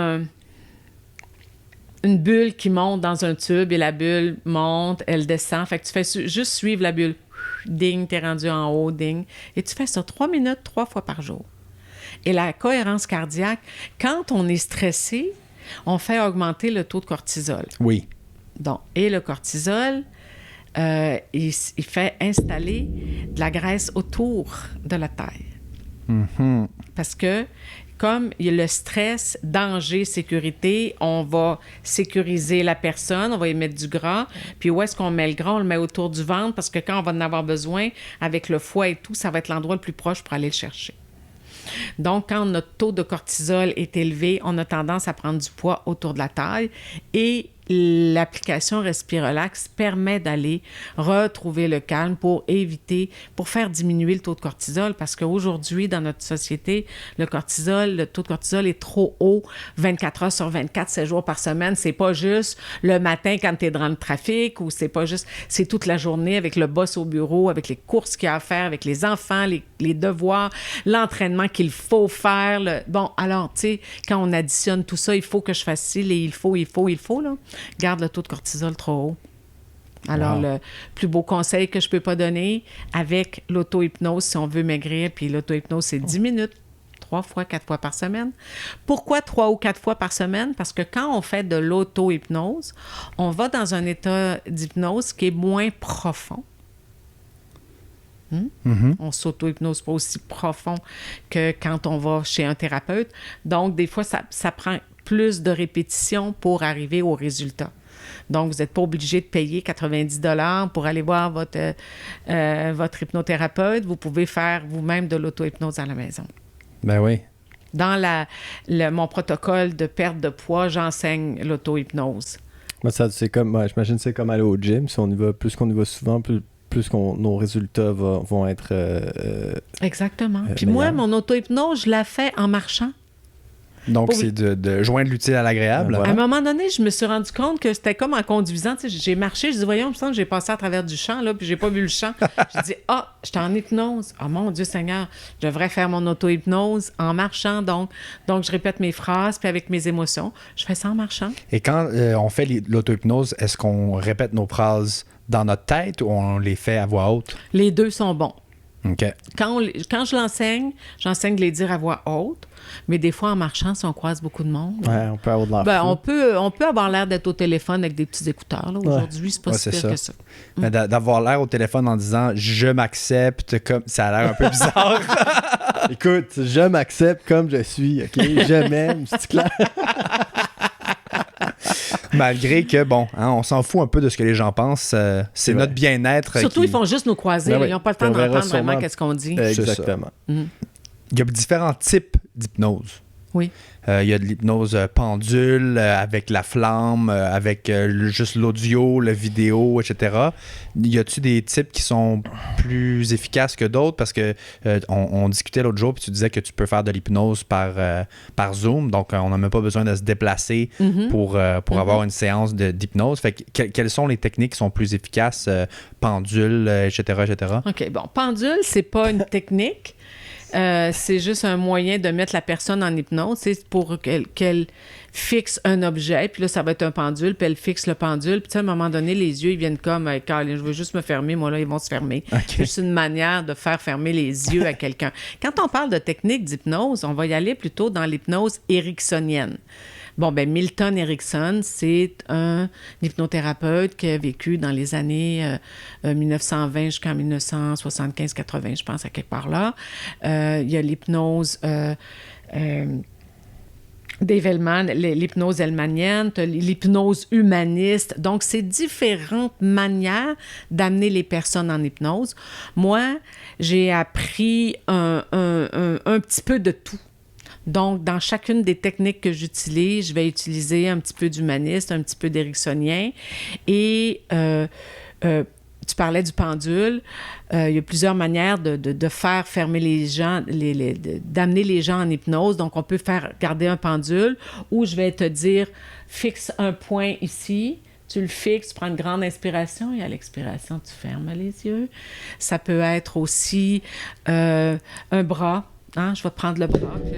une bulle qui monte dans un tube et la bulle monte, elle descend. Fait que tu fais juste suivre la bulle. Ding, t'es rendu en haut, ding. Et tu fais ça 3 minutes, 3 fois par jour. Et la cohérence cardiaque, quand on est stressé, on fait augmenter le taux de cortisol. Oui. Donc, et le cortisol, il fait installer de la graisse autour de la taille. Mm-hmm. Parce que, comme il y a le stress, danger, sécurité, on va sécuriser la personne, on va y mettre du gras. Puis où est-ce qu'on met le gras? On le met autour du ventre parce que quand on va en avoir besoin, avec le foie et tout, ça va être l'endroit le plus proche pour aller le chercher. Donc, quand notre taux de cortisol est élevé, on a tendance à prendre du poids autour de la taille et l'application Respirelax permet d'aller retrouver le calme pour faire diminuer le taux de cortisol parce qu'aujourd'hui, dans notre société, le taux de cortisol est trop haut 24 heures sur 24, 7 jours par semaine. C'est pas juste le matin quand tu es dans le trafic ou c'est pas juste... C'est toute la journée avec le boss au bureau, avec les courses qu'il y a à faire, avec les enfants, les devoirs, l'entraînement qu'il faut faire. Bon, alors, tu sais, quand on additionne tout ça, il faut que je fasse ci, il faut, là. Garde le taux de cortisol trop haut. Alors, le plus beau conseil que je peux pas donner avec l'auto-hypnose, si on veut maigrir, puis l'auto-hypnose, c'est 10 minutes, 3 fois, 4 fois par semaine. Pourquoi 3 ou 4 fois par semaine? Parce que quand on fait de l'auto-hypnose, on va dans un état d'hypnose qui est moins profond, On s'auto-hypnose pas aussi profond que quand on va chez un thérapeute. Donc, des fois, ça prend plus de répétitions pour arriver au résultat. Donc, vous n'êtes pas obligé de payer 90 $ pour aller voir votre hypnothérapeute. Vous pouvez faire vous-même de l'auto-hypnose à la maison. Ben oui. Dans mon protocole de perte de poids, j'enseigne l'auto-hypnose. Moi, j'imagine que c'est comme aller au gym. Si on y va, plus qu'on y va souvent, plus nos résultats vont être Exactement. Puis meilleurs. moi, mon auto-hypnose, je la fais en marchant. Donc, c'est de joindre l'utile à l'agréable. Voilà. À un moment donné, je me suis rendu compte que c'était comme en conduisant. Tu sais, j'ai marché, je dis, voyons, il me semble que j'ai passé à travers du champ, là, puis j'ai pas vu le champ. Je dis, j'étais en hypnose. Ah, mon Dieu Seigneur, je devrais faire mon auto-hypnose en marchant. Donc, je répète mes phrases, puis avec mes émotions. Je fais ça en marchant. Et quand on fait l'auto-hypnose, est-ce qu'on répète nos phrases dans notre tête ou on les fait à voix haute? Les deux sont bons. OK. Quand je l'enseigne, j'enseigne de les dire à voix haute, mais des fois, en marchant, si on croise beaucoup de monde, Ouais, on peut avoir de l'air fou. on peut avoir l'air d'être au téléphone avec des petits écouteurs. Là. Aujourd'hui, c'est pas si pire que ça. Mais d'avoir l'air au téléphone en disant « je m'accepte », comme ça a l'air un peu bizarre. Écoute, je m'accepte comme je suis, OK? Je m'aime, c'est clair. Malgré que, bon, on s'en fout un peu de ce que les gens pensent. C'est notre bien-être. Surtout, ils font juste nous croiser. Ben oui. Ils n'ont pas le temps On verra d'entendre vraiment sûrement. qu'est-ce qu'on dit. Exactement. Il y a différents types d'hypnose. Oui. Il y a de l'hypnose pendule, avec la flamme, avec juste l'audio, la vidéo, etc. Y a-tu des types qui sont plus efficaces que d'autres? Parce que on discutait l'autre jour, puis tu disais que tu peux faire de l'hypnose par Zoom, donc on n'a même pas besoin de se déplacer pour avoir une séance d'hypnose. Fait que, quelles sont les techniques qui sont plus efficaces? Pendule, etc., etc. OK, bon. Pendule, c'est pas une technique. C'est juste un moyen de mettre la personne en hypnose. C'est pour qu'elle fixe un objet, puis là, ça va être un pendule, puis elle fixe le pendule. Puis tu sais, à un moment donné, les yeux, ils viennent comme « Colin, je veux juste me fermer. » Moi, là, ils vont se fermer. Okay. C'est juste une manière de faire fermer les yeux à quelqu'un. Quand on parle de technique d'hypnose, on va y aller plutôt dans l'hypnose ericksonienne. Bon, ben Milton Erickson, c'est un hypnothérapeute qui a vécu dans les années 1920 jusqu'en 1975-80, je pense, à quelque part là. Il y a l'hypnose Dave Hellman, l'hypnose hellmanienne, l'hypnose humaniste. Donc, c'est différentes manières d'amener les personnes en hypnose. Moi, j'ai appris un petit peu de tout. Donc, dans chacune des techniques que j'utilise, je vais utiliser un petit peu d'humaniste, un petit peu d'éricksonien. Et tu parlais du pendule. Il y a plusieurs manières de faire fermer les gens, d'amener les gens en hypnose. Donc, on peut faire garder un pendule où je vais te dire, fixe un point ici. Tu le fixes, tu prends une grande inspiration et à l'expiration, tu fermes les yeux. Ça peut être aussi un bras. Hein, je vais prendre le bras, puis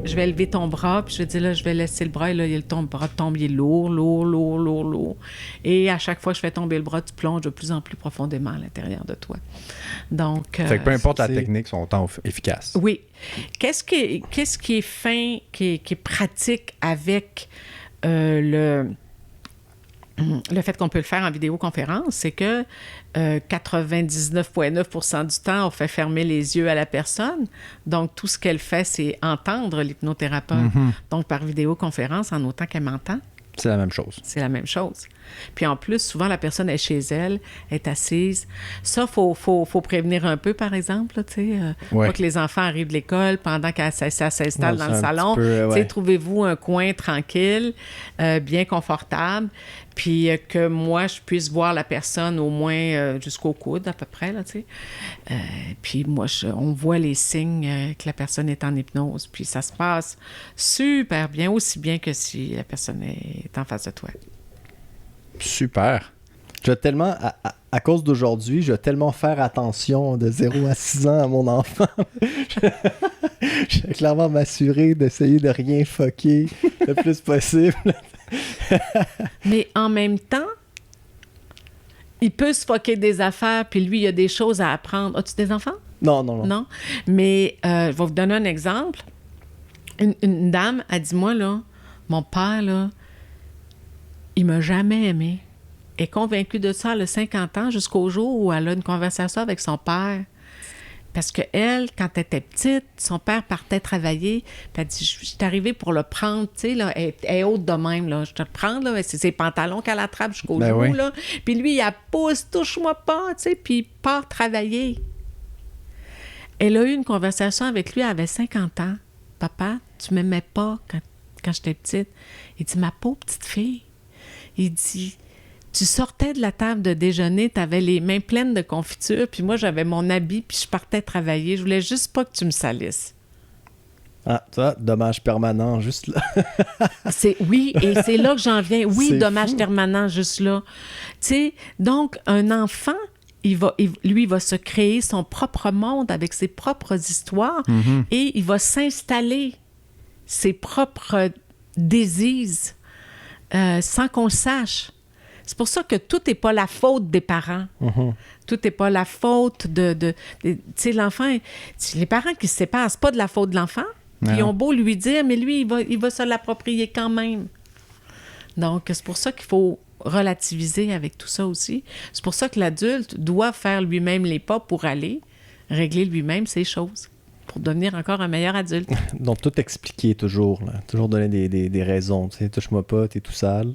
je vais lever ton bras, puis je vais dire, là, je vais laisser le bras, et là, ton bras tombe, il est lourd, lourd, lourd, lourd, lourd. Et à chaque fois que je fais tomber le bras, tu plonges de plus en plus profondément à l'intérieur de toi. Donc... fait que peu importe la technique, sont autant efficaces. Oui. Qu'est-ce qui est fin, qui est pratique avec le fait qu'on peut le faire en vidéoconférence, c'est que 99,9% du temps, on fait fermer les yeux à la personne. Donc, tout ce qu'elle fait, c'est entendre l'hypnothérapeute. Donc, par vidéoconférence, en autant qu'elle m'entend. C'est la même chose. C'est la même chose. Puis en plus, souvent, la personne est chez elle, est assise. Ça, faut prévenir un peu, par exemple, tu sais. Pas que les enfants arrivent de l'école pendant qu'elle s'installe dans le salon. Trouvez-vous un coin tranquille, bien confortable, puis que moi, je puisse voir la personne au moins jusqu'au coude, à peu près, là, tu sais. Puis moi, on voit les signes que la personne est en hypnose. Puis ça se passe super bien, aussi bien que si la personne est en face de toi. Super. Je vais tellement, à cause d'aujourd'hui, je vais tellement faire attention de 0 à 6 ans à mon enfant. Je vais clairement m'assurer d'essayer de rien fucker le plus possible. Mais en même temps, il peut se fucker des affaires, puis lui, il a des choses à apprendre. As-tu des enfants? Non. Non. Mais je vais vous donner un exemple. Une dame a dit, moi, là, mon père, là, il m'a jamais aimé. Elle est convaincue de ça, elle a 50 ans, jusqu'au jour où elle a une conversation avec son père. Parce que elle, quand elle était petite, son père partait travailler. Puis elle dit, je suis arrivée pour le prendre, tu sais, là, elle est haute de même, là. Je te le prends, là, c'est ses pantalons qu'elle attrape jusqu'au genou, oui. là. Puis lui, il la pousse, touche-moi pas, tu sais, puis il part travailler. Elle a eu une conversation avec lui, elle avait 50 ans. Papa, tu m'aimais pas quand j'étais petite. Il dit, ma pauvre petite fille. Il dit, tu sortais de la table de déjeuner, tu avais les mains pleines de confiture, puis moi, j'avais mon habit, puis je partais travailler. Je voulais juste pas que tu me salisses. Ah, ça, dommage permanent, juste là. Oui, et c'est là que j'en viens. Oui, C'est dommage fou. permanent, juste là. Tu sais, donc, un enfant, lui, il va se créer son propre monde avec ses propres histoires et il va s'installer ses propres désirs sans qu'on le sache. C'est pour ça que tout n'est pas la faute des parents. Tout n'est pas la faute de tu sais, l'enfant... Les parents qui se séparent, c'est pas de la faute de l'enfant. Puis ils ont beau lui dire, mais lui, il va se l'approprier quand même. Donc, c'est pour ça qu'il faut relativiser avec tout ça aussi. C'est pour ça que l'adulte doit faire lui-même les pas pour aller régler lui-même ses choses, pour devenir encore un meilleur adulte. Donc, tout expliquer toujours, là. Toujours donner des raisons. Tu sais, touche-moi pas, t'es tout sale.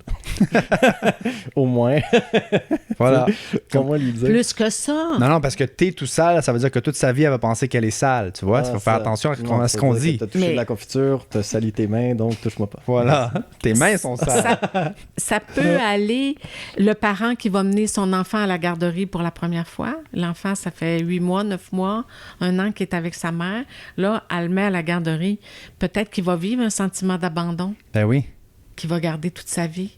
Au moins. Voilà. Comment lui dire? Plus que ça. Non, parce que t'es tout sale, ça veut dire que toute sa vie, elle va penser qu'elle est sale, tu vois? Il faut faire attention à ce qu'on dit. T'as touché Mais- de la confiture, t'as sali tes mains, donc touche-moi pas. Voilà. Tes mains sont sales. Ça peut aller, le parent qui va mener son enfant à la garderie pour la première fois. L'enfant, ça fait 8 mois, 9 mois, 1 an qu'il est avec sa mère. Là, elle le met à la garderie. Peut-être qu'il va vivre un sentiment d'abandon Ben oui. qu'il va garder toute sa vie.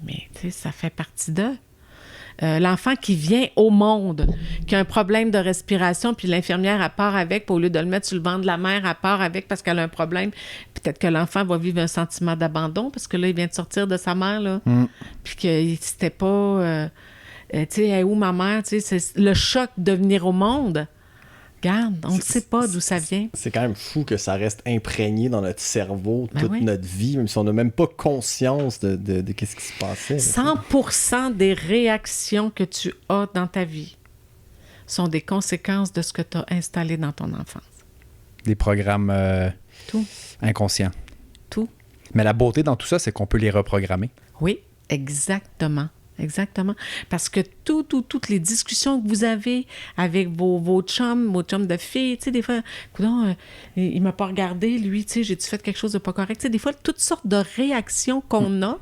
Mais, tu sais, ça fait partie d'eux. L'enfant qui vient au monde, qui a un problème de respiration, puis l'infirmière, elle part avec, puis au lieu de le mettre sur le ventre de la mère, elle part avec parce qu'elle a un problème. Peut-être que l'enfant va vivre un sentiment d'abandon parce que là, il vient de sortir de sa mère, là. Puis que c'était pas... tu sais, elle est où ma mère? Tu sais, c'est le choc de venir au monde. Regarde, on ne sait pas d'où ça vient. C'est quand même fou que ça reste imprégné dans notre cerveau Ben toute oui. notre vie, même si on n'a même pas conscience de qu'est-ce qui se passait. 100% des réactions que tu as dans ta vie sont des conséquences de ce que tu as installé dans ton enfance. Des programmes Tout. inconscients. Tout. Mais la beauté dans tout ça, c'est qu'on peut les reprogrammer. Oui, exactement. Exactement. Parce que toutes les discussions que vous avez avec vos chums de filles, tu sais, des fois, coudonc, il m'a pas regardé, lui, tu sais, j'ai-tu fait quelque chose de pas correct? Tu sais, des fois, toutes sortes de réactions qu'on a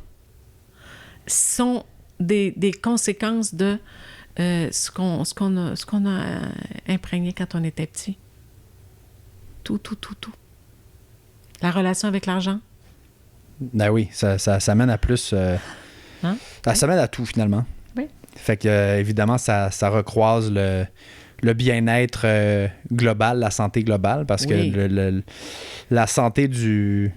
sont des conséquences de ce qu'on a imprégné quand on était petit. Tout. La relation avec l'argent. Ben oui, ça mène à plus... Hein? Ça mène à tout, finalement. Oui. Fait que, évidemment, ça recroise le bien-être global, la santé globale, parce Oui. que la santé du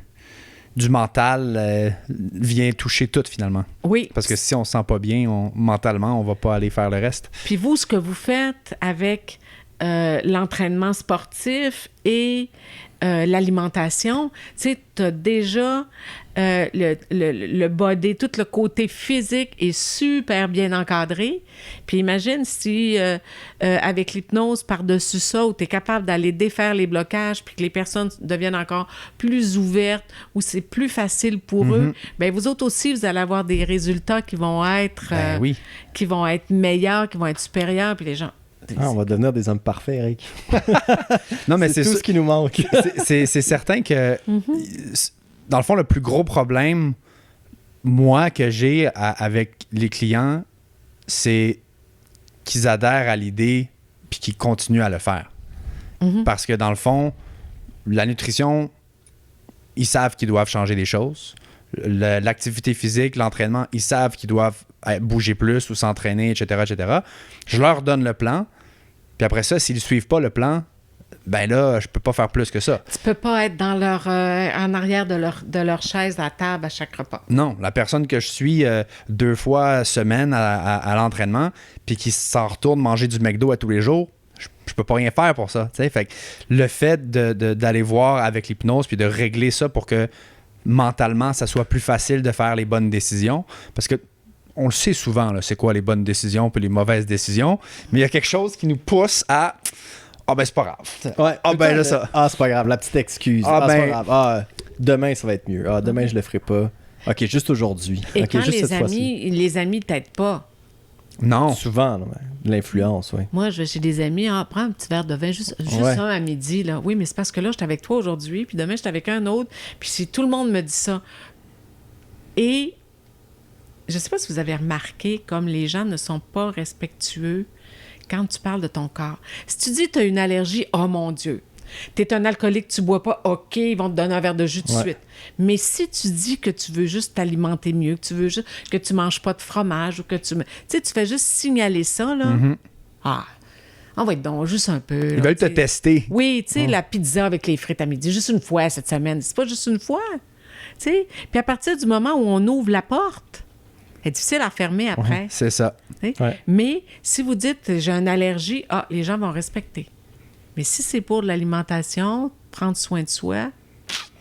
mental vient toucher tout, finalement. Oui. Parce que si on se sent pas bien, mentalement, on va pas aller faire le reste. Puis vous, ce que vous faites avec l'entraînement sportif et l'alimentation, tu sais, tu as déjà le body, tout le côté physique est super bien encadré. Puis imagine si, avec l'hypnose par-dessus ça, où tu es capable d'aller défaire les blocages, puis que les personnes deviennent encore plus ouvertes, où c'est plus facile pour eux, bien, vous autres aussi, vous allez avoir des résultats qui vont être, Ben oui. qui vont être meilleurs, qui vont être supérieurs, puis les gens... Ah, on va devenir des hommes parfaits, Eric. Non, mais c'est tout ça- ce qui nous manque. c'est certain que, dans le fond, le plus gros problème, moi, que j'ai avec les clients, c'est qu'ils adhèrent à l'idée puis qu'ils continuent à le faire. Parce que, dans le fond, la nutrition, ils savent qu'ils doivent changer des choses. L'activité physique, l'entraînement, ils savent qu'ils doivent bouger plus ou s'entraîner, etc., etc. Je leur donne le plan. Puis après ça, s'ils ne suivent pas le plan, ben là, je peux pas faire plus que ça. Tu peux pas être dans en arrière de leur chaise à table à chaque repas. Non, la personne que je suis 2 fois semaine à l'entraînement, puis qui s'en retourne manger du McDo à tous les jours, je peux pas rien faire pour ça. T'sais. Fait que le fait d'aller voir avec l'hypnose puis de régler ça pour que mentalement, ça soit plus facile de faire les bonnes décisions, parce que on le sait souvent, là, c'est quoi les bonnes décisions puis les mauvaises décisions, mais il y a quelque chose qui nous pousse à Ah ben c'est pas grave. Ouais, Ah ben là ça. Ah, c'est pas grave, la petite excuse. Ah, Ah, c'est ben- pas grave. Ah, demain, ça va être mieux. Ah, demain, je le ferai pas. OK, juste aujourd'hui. Et OK, quand juste cette fois-ci. les amis t'aident pas, Non. Souvent, là, l'influence, oui. moi, je vais chez des amis, prends un petit verre de vin, juste Ouais. un à midi. Là. Oui, mais c'est parce que là, je suis avec toi aujourd'hui, puis demain, je suis avec un autre. Puis si tout le monde me dit ça. Et je sais pas si vous avez remarqué comme les gens ne sont pas respectueux quand tu parles de ton corps. Si tu dis tu as une allergie, oh mon Dieu, tu es un alcoolique, tu bois pas, OK, ils vont te donner un verre de jus tout de Ouais. suite. Mais si tu dis que tu veux juste t'alimenter mieux, que tu veux juste que tu manges pas de fromage ou que tu sais, tu fais juste signaler ça, là. Ah, on va être donc juste un peu. Ils veulent te tester. Oui, tu sais, la pizza avec les frites à midi, juste une fois cette semaine. C'est pas juste une fois. Tu sais, puis à partir du moment où on ouvre la porte, c'est difficile à refermer après. C'est ça. Tu sais. Ouais. Mais si vous dites j'ai une allergie, les gens vont respecter. Mais si c'est pour de l'alimentation, prendre soin de soi,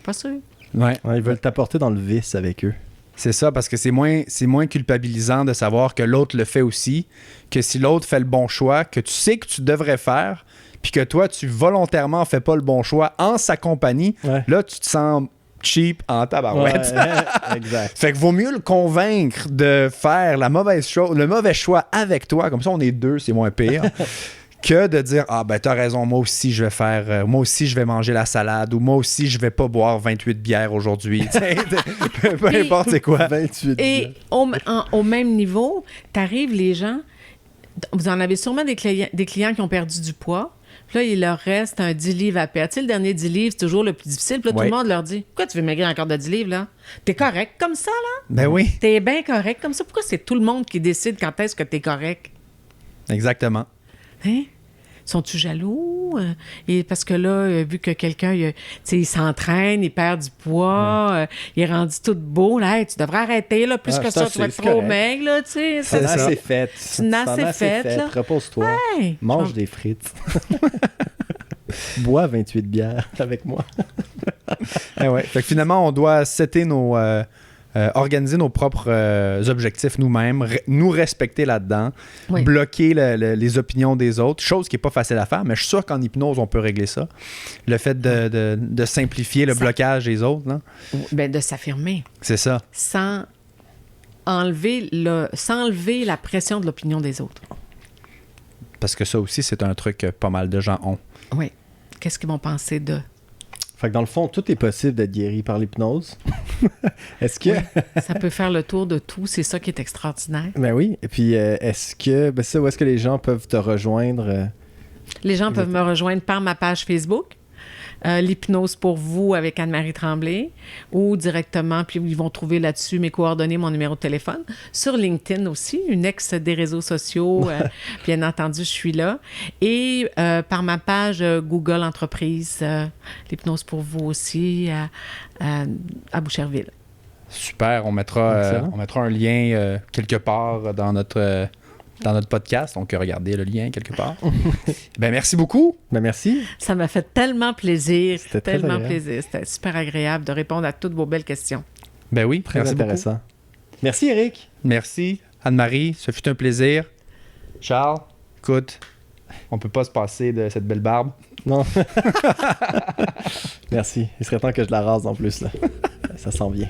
pas sûr. Ouais. Ouais, ils veulent t'apporter dans le vice avec eux. C'est ça, parce que c'est moins culpabilisant de savoir que l'autre le fait aussi, que si l'autre fait le bon choix, que tu sais que tu devrais faire, puis que toi, tu volontairement fais pas le bon choix en sa compagnie, Ouais. là, tu te sens cheap en tabarouette. Ouais, exact. Fait que vaut mieux le convaincre de faire le mauvais choix avec toi, comme ça on est deux, c'est moins pire, que de dire ah ben t'as raison, moi aussi je vais manger la salade ou moi aussi je vais pas boire 28 bières aujourd'hui. Peu importe c'est quoi. 28 Et au même niveau, t'arrives les gens, vous en avez sûrement des clients qui ont perdu du poids. Puis là, il leur reste un 10 livres à perdre. Tu sais, le dernier 10 livres, c'est toujours le plus difficile. Puis là, Ouais. tout le monde leur dit pourquoi tu veux maigrir encore de 10 livres, là? T'es correct comme ça, là? Ben oui, T'es bien correct comme ça? Pourquoi c'est tout le monde qui décide quand est-ce que t'es correct? exactement. Hein? Sont-tu jaloux? Et parce que là, vu que quelqu'un, tu sais, il s'entraîne, il perd du poids, il est rendu tout beau, là, hey, tu devrais arrêter, là, plus Ah, que c'est ça, tu vas assez, être c'est trop correct. maigre, là, tu sais. C'est ça. assez fait. C'est assez fait, là. Repose-toi. Hey, Mange des frites. Bois 28 bières avec moi. Eh ouais. Fait que finalement, on doit organiser nos propres objectifs nous-mêmes, nous respecter là-dedans, Oui. bloquer les opinions des autres, chose qui n'est pas facile à faire, mais je suis sûr qu'en hypnose, on peut régler ça. Le fait de simplifier le blocage des autres, là. ben, de s'affirmer C'est ça. sans enlever la pression de l'opinion des autres. Parce que ça aussi, c'est un truc que pas mal de gens ont. Oui. Qu'est-ce qu'ils vont penser de... Fait que dans le fond, tout est possible d'être guéri par l'hypnose. Est-ce que... Ça peut faire le tour de tout, c'est ça qui est extraordinaire. Ben oui. Et puis, est-ce que... Ben ça, où est-ce que les gens peuvent te rejoindre? Les gens peuvent me rejoindre par ma page Facebook, l'hypnose pour vous avec Anne-Marie Tremblay, ou directement, puis ils vont trouver là-dessus mes coordonnées, mon numéro de téléphone. Sur LinkedIn aussi, une ex des réseaux sociaux, bien entendu, je suis là. Et par ma page Google Entreprise, l'hypnose pour vous aussi, à Boucherville. Super, on mettra Excellent. un lien quelque part dans notre podcast, donc regardez le lien quelque part. Ben merci beaucoup. Ben merci. Ça m'a fait tellement plaisir, C'était très tellement agréable. plaisir. C'était super agréable de répondre à toutes vos belles questions. Ben oui, Très merci intéressant. beaucoup. Merci, Eric. Merci Anne-Marie, ce fut un plaisir. Charles, écoute, on peut pas se passer de cette belle barbe. Non. Merci. Il serait temps que je la rase en plus, là. Ça sent bien.